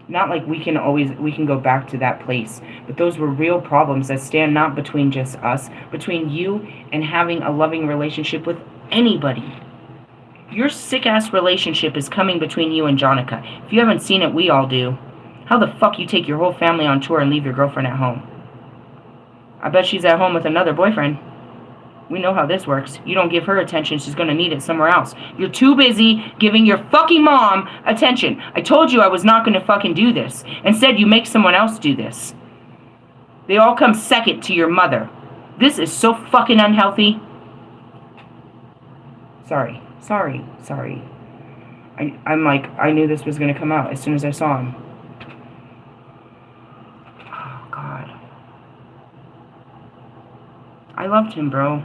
Not like we can go back to that place, but those were real problems that stand not between just us, between you and having a loving relationship with anybody. Your sick-ass relationship is coming between you and Jonica. If you haven't seen it, we all do. How the fuck you take your whole family on tour and leave your girlfriend at home? I bet she's at home with another boyfriend. We know how this works. You don't give her attention, she's gonna need it somewhere else. You're too busy giving your fucking mom attention. I told you I was not gonna fucking do this. Instead, you make someone else do this. They all come second to your mother. This is so fucking unhealthy. Sorry. I knew this was going to come out as soon as I saw him. Oh, God. I loved him, bro.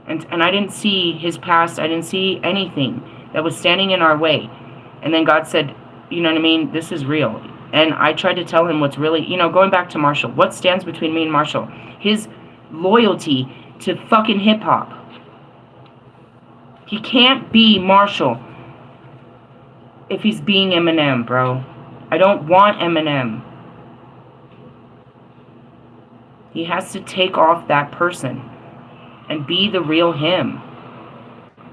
And I didn't see his past. I didn't see anything that was standing in our way. And then God said, you know what I mean? This is real. And I tried to tell him what's really, going back to Marshall. What stands between me and Marshall? His loyalty to fucking hip-hop. He can't be Marshall if he's being Eminem, bro. I don't want Eminem. He has to take off that person and be the real him.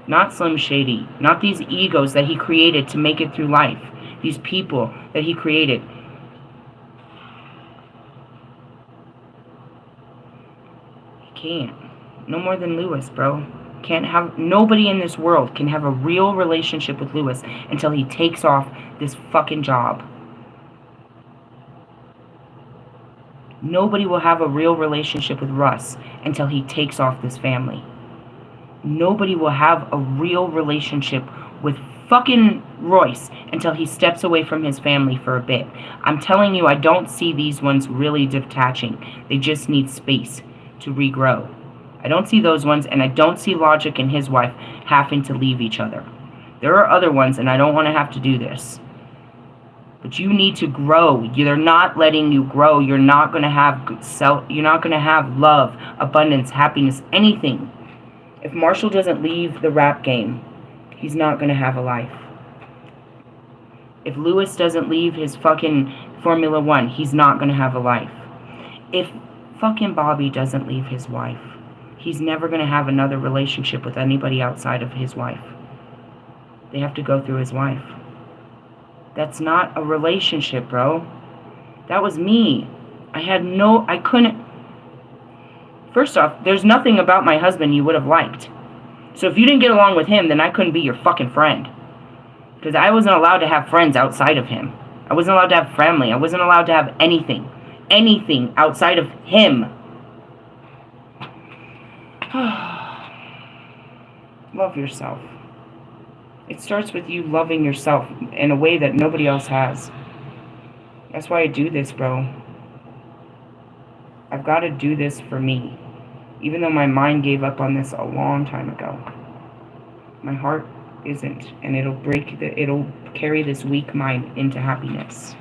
Not Slim Shady. Not these egos that he created to make it through life. These people that he created. He can't. No more than Lewis, bro. Nobody in this world can have a real relationship with Lewis until he takes off this fucking job. Nobody will have a real relationship with Russ until he takes off this family. Nobody will have a real relationship with fucking Royce until he steps away from his family for a bit. I'm telling you, I don't see these ones really detaching. They just need space to regrow. I don't see those ones, and I don't see Logic and his wife having to leave each other. There are other ones, and I don't want to have to do this. But you need to grow. They're not letting you grow. You're not going to have you're not going to have love, abundance, happiness, anything. If Marshall doesn't leave the rap game, he's not going to have a life. If Lewis doesn't leave his fucking Formula One, he's not going to have a life. If fucking Bobby doesn't leave his wife, he's never going to have another relationship with anybody outside of his wife. They have to go through his wife. That's not a relationship, bro. That was me. I couldn't. First off, there's nothing about my husband you would have liked. So if you didn't get along with him, then I couldn't be your fucking friend. Because I wasn't allowed to have friends outside of him. I wasn't allowed to have family. I wasn't allowed to have anything. Anything outside of him. Love yourself. It starts with you loving yourself in a way that nobody else has. That's why I do this, bro. I've got to do this for me. Even though my mind gave up on this a long time ago. My heart isn't, and it'll carry this weak mind into happiness.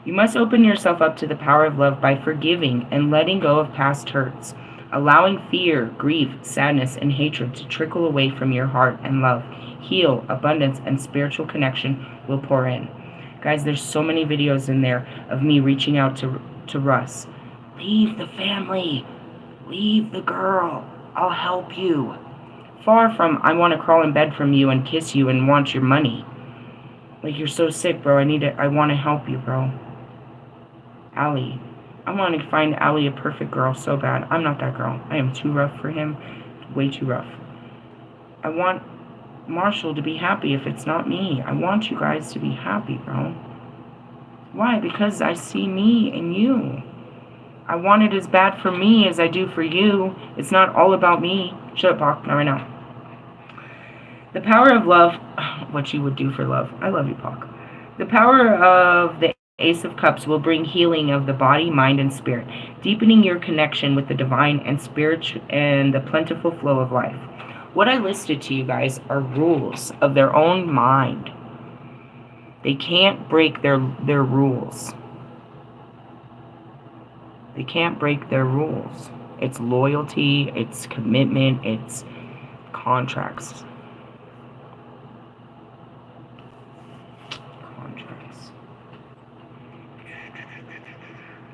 You must open yourself up to the power of love by forgiving and letting go of past hurts, allowing fear, grief, sadness, and hatred to trickle away from your heart, and love, heal, abundance, and spiritual connection will pour in. Guys, there's so many videos in there of me reaching out to Russ. Leave the family. Leave the girl. I'll help you. Far from, I want to crawl in bed from you and kiss you and want your money. Like, you're so sick, bro. I want to help you, bro. Allie. I want to find Allie a perfect girl so bad. I'm not that girl. I am too rough for him. Way too rough. I want Marshall to be happy if it's not me. I want you guys to be happy, bro. Why? Because I see me in you. I want it as bad for me as I do for you. It's not all about me. Shut up, Pac. Not right now. The power of love. What you would do for love. I love you, Pac. The power of the Ace of Cups will bring healing of the body, mind, and spirit, deepening your connection with the divine and spirit and the plentiful flow of life. What I listed to you guys are rules of their own mind. They can't break their rules. They can't break their rules. It's loyalty, it's commitment, it's contracts.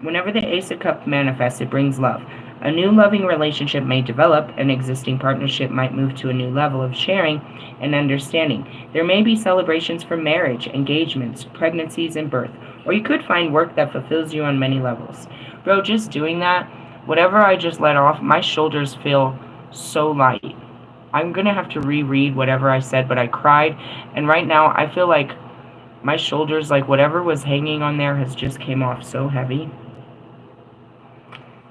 Whenever the Ace of Cups manifests, it brings love. A new loving relationship may develop. An existing partnership might move to a new level of sharing and understanding. There may be celebrations for marriage, engagements, pregnancies, and birth. Or you could find work that fulfills you on many levels. Bro, just doing that, whatever I just let off, my shoulders feel so light. I'm going to have to reread whatever I said, but I cried. And right now, I feel like my shoulders, like whatever was hanging on there has just came off so heavy.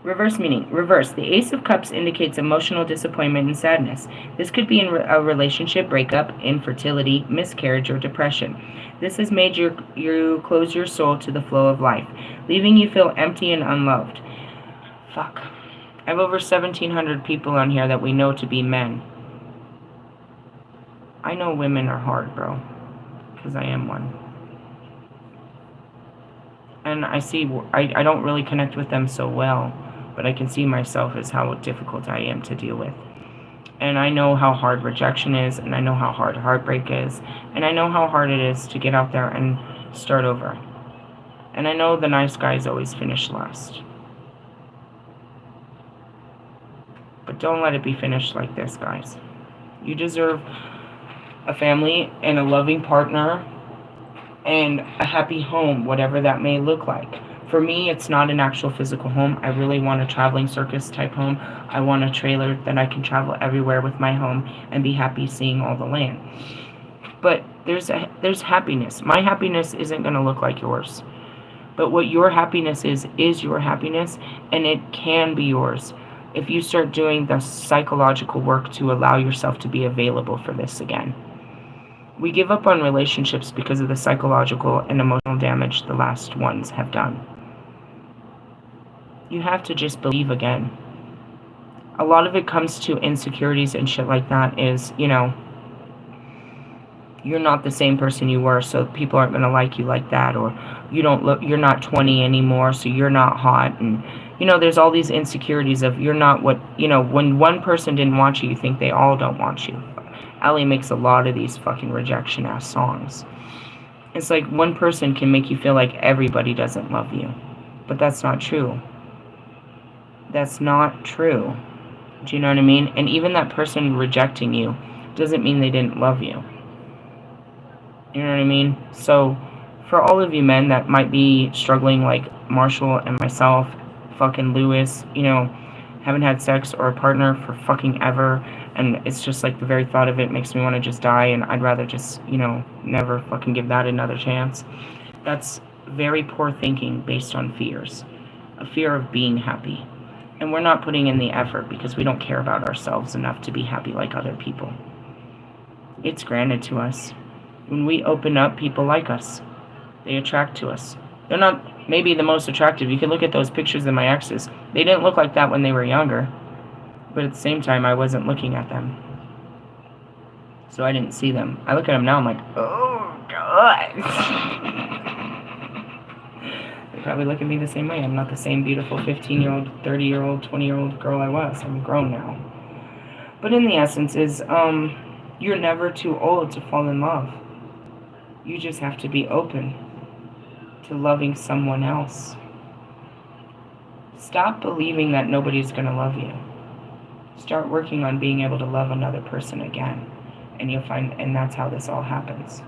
Reverse meaning. Reverse. The Ace of Cups indicates emotional disappointment and sadness. This could be in a relationship breakup, infertility, miscarriage, or depression. This has made you close your soul to the flow of life, leaving you feel empty and unloved. Fuck. I have over 1,700 people on here that we know to be men. I know women are hard, bro, because I am one. And I don't really connect with them so well, but I can see myself as how difficult I am to deal with. And I know how hard rejection is, and I know how hard heartbreak is, and I know how hard it is to get out there and start over. And I know the nice guys always finish last. But don't let it be finished like this, guys. You deserve a family and a loving partner and a happy home, whatever that may look like. For me, it's not an actual physical home. I really want a traveling circus type home. I want a trailer that I can travel everywhere with my home and be happy seeing all the land. But there's happiness. My happiness isn't going to look like yours. But what your happiness is your happiness, and it can be yours if you start doing the psychological work to allow yourself to be available for this again. We give up on relationships because of the psychological and emotional damage the last ones have done. You have to just believe again. A lot of it comes to insecurities and shit like that is, you're not the same person you were, so people aren't going to like you like that, or you're not 20 anymore, so you're not hot, and there's all these insecurities of you're not what, when one person didn't want you, you think they all don't want you. Allie makes a lot of these fucking rejection ass songs. It's like one person can make you feel like everybody doesn't love you, but that's not true. That's not true. Do you know what I mean? And even that person rejecting you doesn't mean they didn't love you. You know what I mean? So for all of you men that might be struggling like Marshall and myself, fucking Lewis, haven't had sex or a partner for fucking ever, and it's just like the very thought of it makes me want to just die, and I'd rather just, never fucking give that another chance. That's very poor thinking based on fears. A fear of being happy. And we're not putting in the effort because we don't care about ourselves enough to be happy like other people. it's granted to us. When we open up, people like us. They attract to us. They're not maybe the most attractive. You can look at those pictures of my exes. They didn't look like that when they were younger. But at the same time, I wasn't looking at them. So I didn't see them. I look at them now, I'm like, oh, God. They probably look at me the same way. I'm not the same beautiful 15-year-old, 30-year-old, 20-year-old girl I was. I'm grown now. But in the essence is, you're never too old to fall in love. You just have to be open to loving someone else. Stop believing that nobody's going to love you. Start working on being able to love another person again. And you'll find, and that's how this all happens.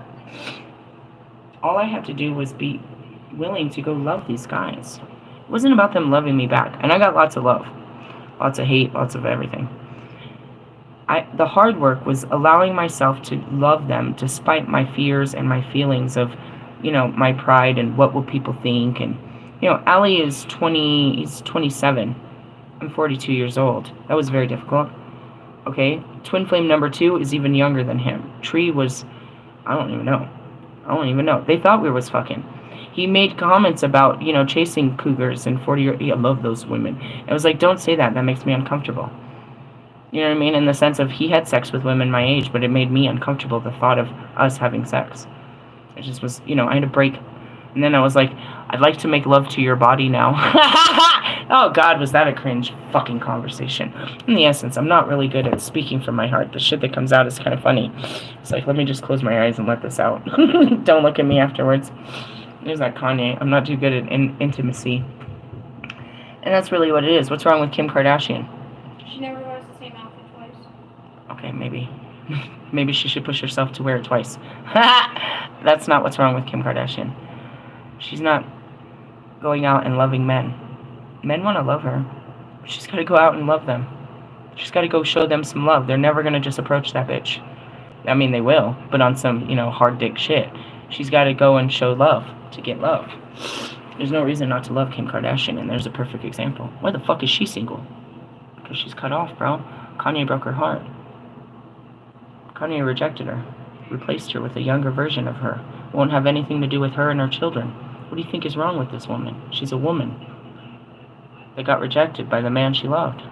All I had to do was be willing to go love these guys. It wasn't about them loving me back. And I got lots of love. Lots of hate, lots of everything. The hard work was allowing myself to love them despite my fears and my feelings of, my pride and what will people think. And, Ali is 27. I'm 42 years old. That was very difficult. Okay? Twin flame number 2 is even younger than him. Tree was, I don't even know. They thought we was fucking. He made comments about, chasing cougars and 40-year-olds. I love those women. I was like, don't say that. That makes me uncomfortable. You know what I mean? In the sense of he had sex with women my age, but it made me uncomfortable, the thought of us having sex. It just was, I had a break. And then I was like, I'd like to make love to your body now. Oh, God, was that a cringe fucking conversation. In the essence, I'm not really good at speaking from my heart. The shit that comes out is kind of funny. It's like, let me just close my eyes and let this out. Don't look at me afterwards. There's that Kanye. I'm not too good at intimacy. And that's really what it is. What's wrong with Kim Kardashian? She never wears the same outfit twice. Okay, maybe. Maybe she should push herself to wear it twice. That's not what's wrong with Kim Kardashian. She's not going out and loving men. Men want to love her. She's got to go out and love them. She's got to go show them some love. They're never going to just approach that bitch. I mean, they will, but on some, hard dick shit. She's got to go and show love to get love. There's no reason not to love Kim Kardashian, and there's a perfect example. Why the fuck is she single? Because she's cut off, bro. Kanye broke her heart. Kanye rejected her. Replaced her with a younger version of her. Won't have anything to do with her and her children. What do you think is wrong with this woman? She's a woman that got rejected by the man she loved.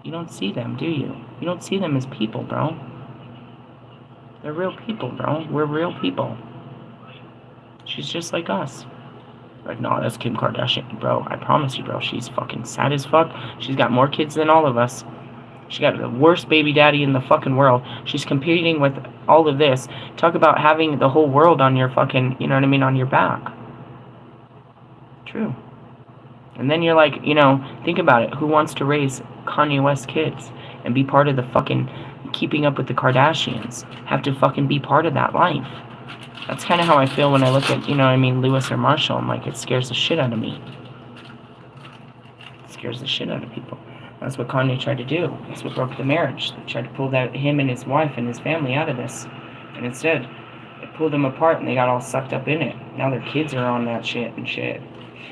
You don't see them, do you? You don't see them as people, bro. They're real people, bro. We're real people. She's just like us. Like, no, that's Kim Kardashian. Bro, I promise you, bro, she's fucking sad as fuck. She's got more kids than all of us. She got the worst baby daddy in the fucking world. She's competing with all of this. Talk about having the whole world on your fucking, on your back. True. And then you're like, think about it. Who wants to raise Kanye West kids and be part of the fucking keeping up with the Kardashians? Have to fucking be part of that life. That's kind of how I feel when I look at, Lewis or Marshall. I'm like, it scares the shit out of me. It scares the shit out of people. That's what Kanye tried to do. That's what broke the marriage. They tried to pull him and his wife and his family out of this. And instead, it pulled them apart and they got all sucked up in it. Now their kids are on that shit and shit.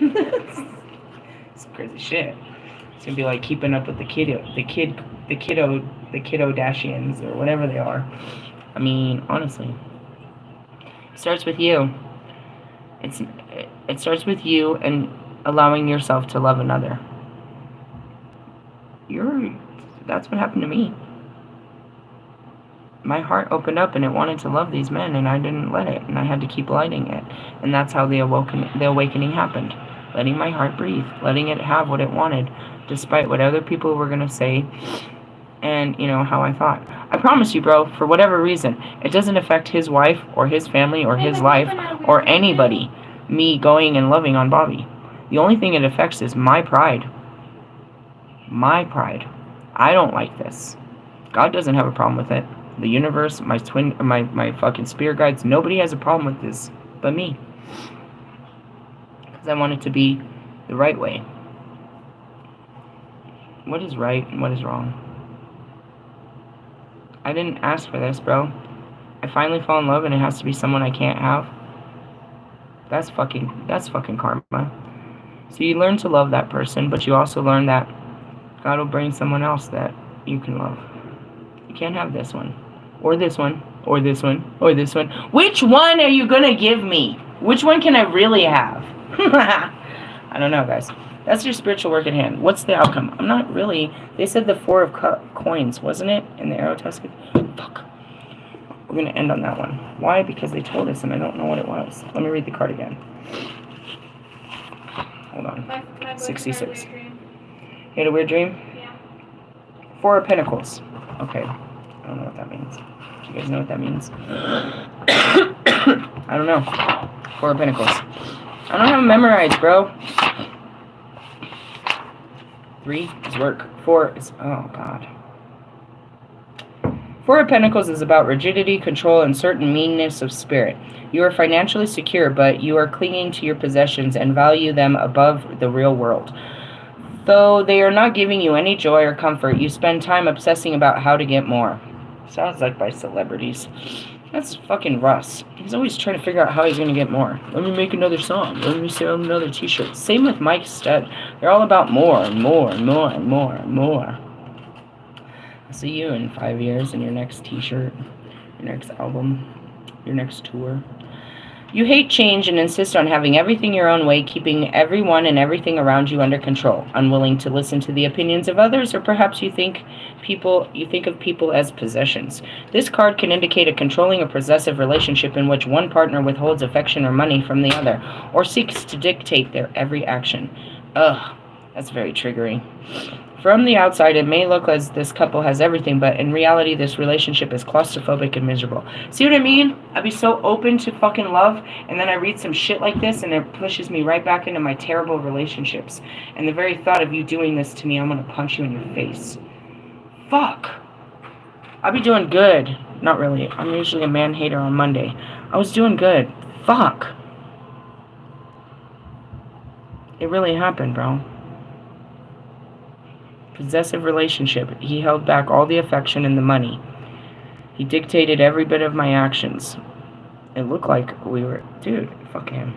It's crazy shit. It's gonna be like keeping up with the kiddo Dashians or whatever they are. I mean, honestly. It starts with you. It starts with you and allowing yourself to love another. That's what happened to me. My heart opened up and it wanted to love these men and I didn't let it and I had to keep lighting it. And that's how the awakening happened. Letting my heart breathe, letting it have what it wanted, despite what other people were gonna say and, how I thought. I promise you, bro, for whatever reason, it doesn't affect his wife or his family or his life or anybody, me going and loving on Bobby. The only thing it affects is my pride. My pride. I don't like this. God doesn't have a problem with it. The universe, my fucking spirit guides, nobody has a problem with this but me. Because I want it to be the right way. What is right and what is wrong? I didn't ask for this, bro. I finally fall in love and it has to be someone I can't have. That's fucking karma. So you learn to love that person, but you also learn that God will bring someone else that you can love. You can't have this one. Or this one. Or this one. Or this one. Which one are you going to give me? Which one can I really have? I don't know, guys. That's your spiritual work at hand. What's the outcome? I'm not really... They said the 4 of coins, wasn't it? In the arrow tusk. Fuck. We're going to end on that one. Why? Because they told us and I don't know what it was. Let me read the card again. Hold on. My 66. You You had a weird dream? Yeah. 4 of Pentacles. Okay. I don't know what that means. Do you guys know what that means? I don't know. 4 of Pentacles. I don't have them memorized, bro. 3 is work. 4 is... Oh, God. 4 of Pentacles is about rigidity, control, and certain meanness of spirit. You are financially secure, but you are clinging to your possessions and value them above the real world. Though they are not giving you any joy or comfort, you spend time obsessing about how to get more. Sounds like by celebrities. That's fucking Russ. He's always trying to figure out how he's going to get more. Let me make another song. Let me sell another t-shirt. Same with Mike Stud. They're all about more and more and more and more and more. I'll see you in 5 years in your next t-shirt, your next album, your next tour. You hate change and insist on having everything your own way, keeping everyone and everything around you under control, unwilling to listen to the opinions of others, or perhaps you think of people as possessions. This card can indicate a controlling or possessive relationship in which one partner withholds affection or money from the other, or seeks to dictate their every action. Ugh, that's very triggering. From the outside, it may look as this couple has everything, but in reality, this relationship is claustrophobic and miserable. See what I mean? I'd be so open to fucking love, and then I read some shit like this, and it pushes me right back into my terrible relationships. And the very thought of you doing this to me, I'm gonna punch you in your face. Fuck. I'd be doing good. Not really. I'm usually a man-hater on Monday. I was doing good. Fuck. It really happened, bro. Possessive relationship. He held back all the affection and the money. He dictated every bit of my actions. It looked like we were... Dude, fuck him.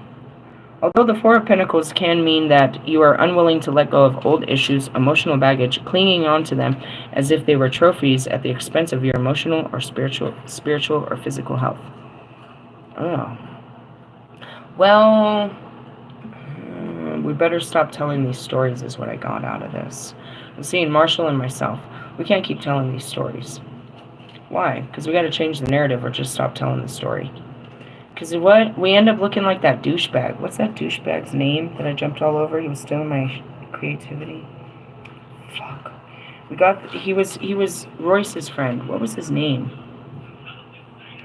Although the 4 of Pentacles can mean that you are unwilling to let go of old issues, emotional baggage, clinging on to them as if they were trophies at the expense of your emotional or spiritual or physical health. Oh. Well, we better stop telling these stories is what I got out of this. I'm seeing Marshall and myself. We can't keep telling these stories. Why? Because we got to change the narrative or just stop telling the story. Because what? We end up looking like that douchebag. What's that douchebag's name that I jumped all over? He was stealing my creativity. Fuck. He was Royce's friend. What was his name?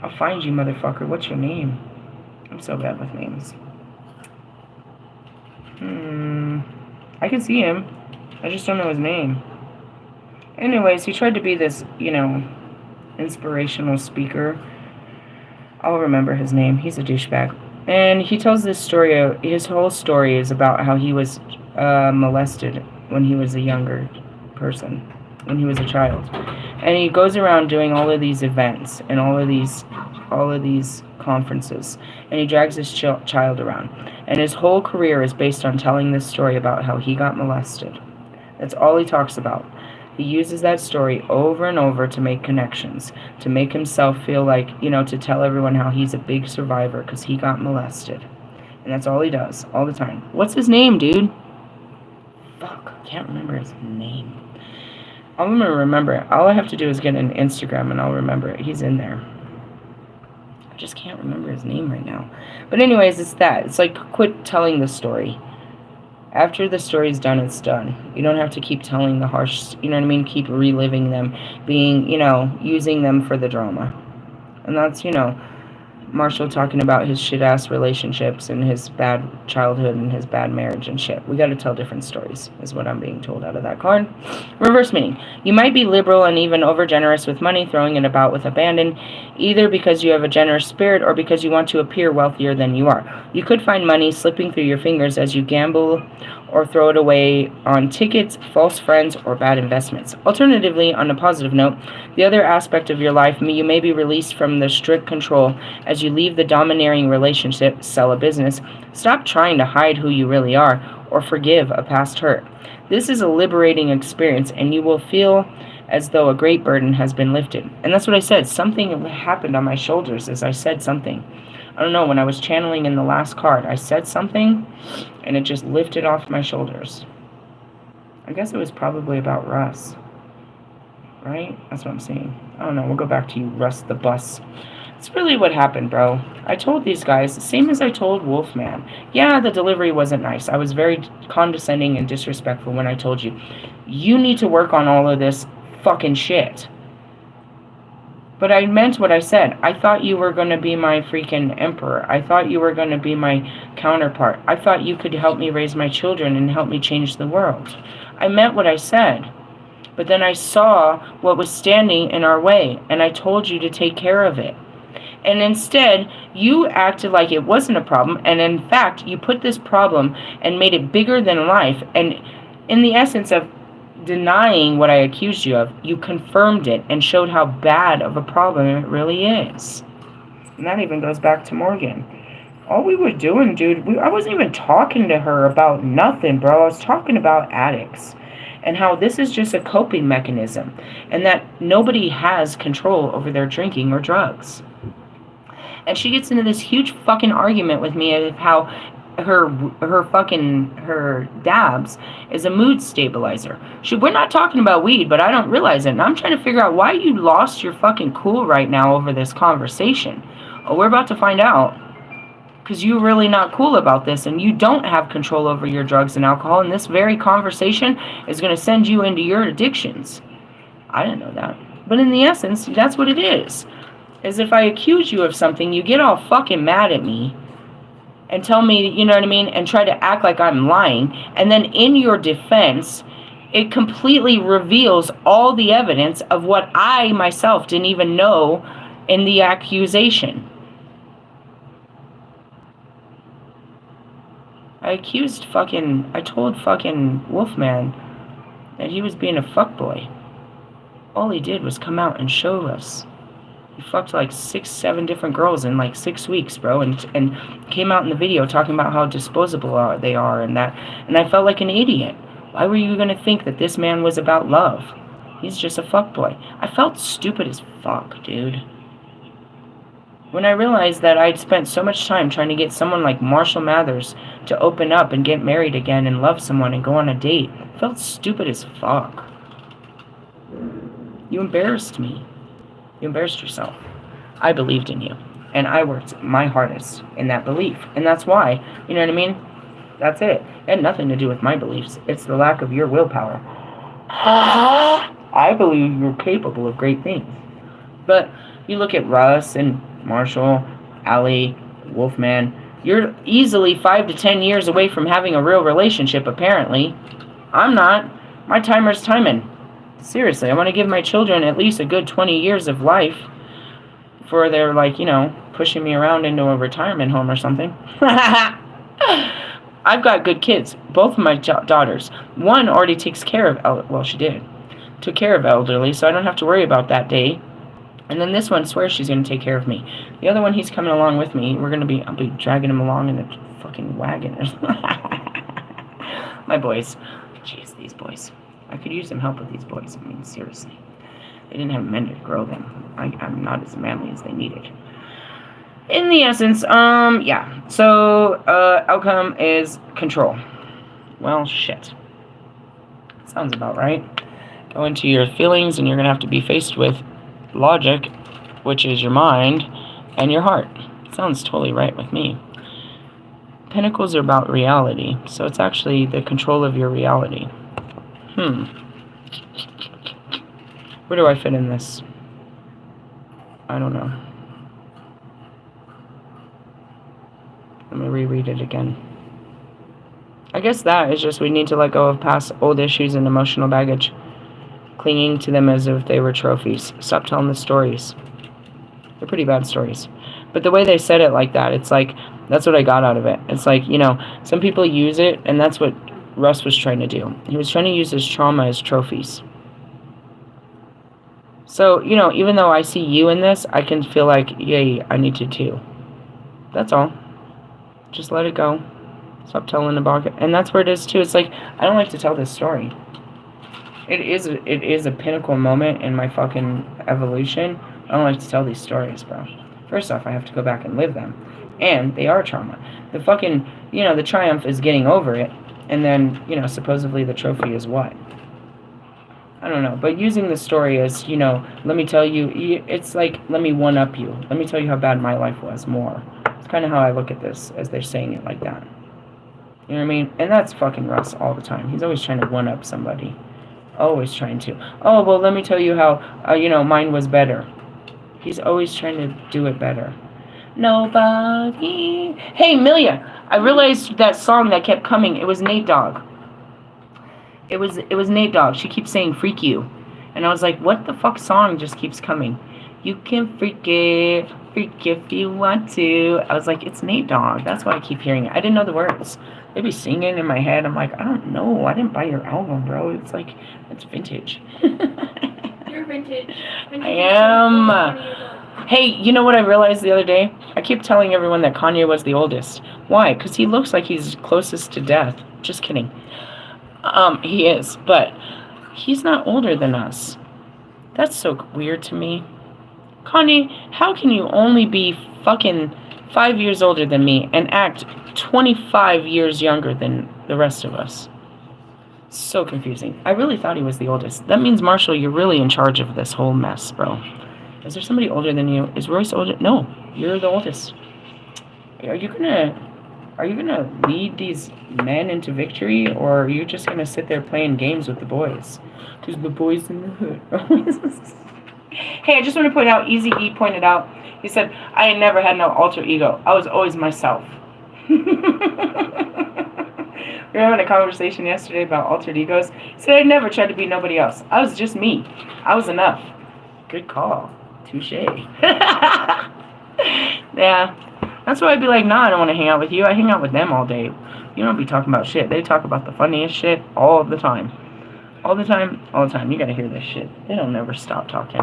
I'll find you, motherfucker. What's your name? I'm so bad with names. I can see him. I just don't know his name. Anyways, he tried to be this, inspirational speaker. I'll remember his name. He's a douchebag. And he tells this story. His whole story is about how he was molested when he was a younger person, when he was a child. And he goes around doing all of these events and all of these conferences. And he drags his child around. And his whole career is based on telling this story about how he got molested. That's all he talks about. He uses that story over and over to make connections, to make himself feel like, to tell everyone how he's a big survivor because he got molested. And that's all he does, all the time. What's his name, dude? Fuck, I can't remember his name. I'm going to remember it. All I have to do is get an Instagram and I'll remember it. He's in there. I just can't remember his name right now. But anyways, it's that. It's like, quit telling the story. After the story's done, it's done. You don't have to keep telling the harsh, keep reliving them, using them for the drama. And that's, Marshall talking about his shit-ass relationships and his bad childhood and his bad marriage and shit. We got to tell different stories, is what I'm being told out of that card. Reverse meaning. You might be liberal and even over-generous with money, throwing it about with abandon, either because you have a generous spirit or because you want to appear wealthier than you are. You could find money slipping through your fingers as you gamble or throw it away on tickets, false friends, or bad investments. Alternatively, on a positive note, the other aspect of your life, you may be released from the strict control as you leave the domineering relationship, sell a business, stop trying to hide who you really are, or forgive a past hurt. This is a liberating experience, and you will feel as though a great burden has been lifted. And that's what I said. Something happened on my shoulders as I said something. I don't know, when I was channeling in the last card, I said something, and it just lifted off my shoulders. I guess it was probably about Russ. Right? That's what I'm saying. I don't know. We'll go back to you, Russ the Bus. It's really what happened, bro. I told these guys, the same as I told Wolfman. Yeah, the delivery wasn't nice. I was very condescending and disrespectful when I told you, you need to work on all of this fucking shit. But I meant what I said. I thought you were going to be my freaking emperor. I thought you were going to be my counterpart. I thought you could help me raise my children and help me change the world. I meant what I said. But then I saw what was standing in our way, and I told you to take care of it. And instead, you acted like it wasn't a problem, and in fact, you put this problem and made it bigger than life, and in the essence of denying what I accused you of, you confirmed it and showed how bad of a problem it really is. And that even goes back to Morgan. All we were doing, dude, I wasn't even talking to her about nothing, bro. I was talking about addicts. And how this is just a coping mechanism. And that nobody has control over their drinking or drugs. And she gets into this huge fucking argument with me of how her dabs is a mood stabilizer. We're not talking about weed, but I don't realize it. And I'm trying to figure out why you lost your fucking cool right now over this conversation. Oh, we're about to find out. Because you're really not cool about this, and you don't have control over your drugs and alcohol, and this very conversation is going to send you into your addictions. I didn't know that. But in the essence, that's what it is. Is if I accuse you of something, you get all fucking mad at me and tell me, you know what I mean, and try to act like I'm lying, and then in your defense, it completely reveals all the evidence of what I myself didn't even know in the accusation. I told fucking Wolfman that he was being a fuckboy. All he did was come out and show us. He fucked like 6-7 different girls in like 6 weeks, bro, and came out in the video talking about how disposable they are and that, and I felt like an idiot. Why were you gonna think that this man was about love? He's just a fuckboy. I felt stupid as fuck, dude. When I realized that I'd spent so much time trying to get someone like Marshall Mathers to open up and get married again and love someone and go on a date, I felt stupid as fuck. You embarrassed me. You embarrassed yourself. I believed in you. And I worked my hardest in that belief. And that's why, you know what I mean? That's it. It had nothing to do with my beliefs. It's the lack of your willpower. I believe you're capable of great things. But you look at Russ and Marshall, Allie, Wolfman, you're easily 5 to 10 years away from having a real relationship, apparently. I'm not. My timer's timing. Seriously, I want to give my children at least a good 20 years of life before they're like, you know, pushing me around into a retirement home or something. I've got good kids. Both of my daughters. One already takes care of, well, she did. Took care of elderly, so I don't have to worry about that day. And then this one swears she's going to take care of me. The other one, he's coming along with me. I'll be dragging him along in a fucking wagon. My boys. Jeez, these boys. I could use some help with these boys. I mean, seriously. They didn't have men to grow them. I'm not as manly as they needed. In the essence, yeah. So, outcome is control. Well, shit. Sounds about right. Go into your feelings, and you're going to have to be faced with logic, which is your mind, and your heart. Sounds totally right with me. Pentacles are about reality, so it's actually the control of your reality. Where do I fit in this? I don't know. Let me reread it again. I guess that is just we need to let go of past old issues and emotional baggage. Clinging to them as if they were trophies. Stop telling the stories. They're pretty bad stories. But the way they said it like that, it's like, that's what I got out of it. It's like, you know, some people use it, and that's what Russ was trying to do. He was trying to use his trauma as trophies. So, you know, even though I see you in this, I can feel like, yay, I need to too. That's all. Just let it go. Stop telling about it. And that's where it is too. It's like, I don't like to tell this story. It is a pinnacle moment in my fucking evolution. I don't like to tell these stories, bro. First off, I have to go back and live them. And they are trauma. The fucking, the triumph is getting over it. And then, supposedly the trophy is what? I don't know. But using the story as, let me tell you, it's like, let me one-up you. Let me tell you how bad my life was more. It's kind of how I look at this, as they're saying it like that. You know what I mean? And that's fucking Russ all the time. He's always trying to one-up somebody. Always trying to. Oh, well, let me tell you how, mine was better. He's always trying to do it better. Nobody. Hey, Milia, I realized that song that kept coming. It was Nate Dogg. It was Nate Dogg. She keeps saying "freak you," and I was like, "What the fuck song just keeps coming?" You can freak if you want to. I was like, "It's Nate Dogg." That's why I keep hearing it. I didn't know the words. They'd be singing in my head. I'm like, I don't know. I didn't buy your album, bro. It's like, it's vintage. You're vintage. I am. Hey, you know what I realized the other day? I keep telling everyone that Kanye was the oldest. Why? Because he looks like he's closest to death. Just kidding. He is, but he's not older than us. That's so weird to me. Kanye, how can you only be fucking 5 years older than me and act 25 years younger than the rest of us? So confusing. I really thought he was the oldest. That means, Marshall, you're really in charge of this whole mess, bro. Is there somebody older than you? Is Royce older? No, you're the oldest. Are you gonna lead these men into victory, or are you just gonna sit there playing games with the boys? Because the boys in the hood. Hey, I just want to point out, Easy E pointed out, he said, I never had no alter ego. I was always myself. We were having a conversation yesterday about altered egos. He said, I never tried to be nobody else. I was just me. I was enough. Good call. Touche. Yeah. That's why I'd be like, nah, I don't want to hang out with you. I hang out with them all day. You don't be talking about shit. They talk about the funniest shit all the time. All the time. All the time. You gotta hear this shit. They don't never stop talking.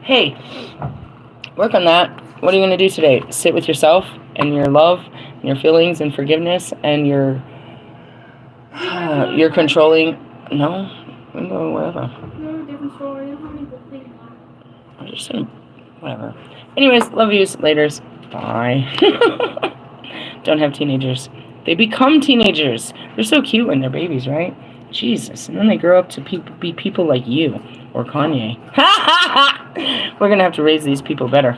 Hey, work on that. What are you gonna do today? Sit with yourself and your love and your feelings and forgiveness and your controlling. No? We can go wherever. No, different story. I'm just saying, whatever. Anyways, love yous. Laters. Bye. Don't have teenagers. They become teenagers. They're so cute when they're babies, right? Jesus. And then they grow up to be people like you or Kanye. We're going to have to raise these people better.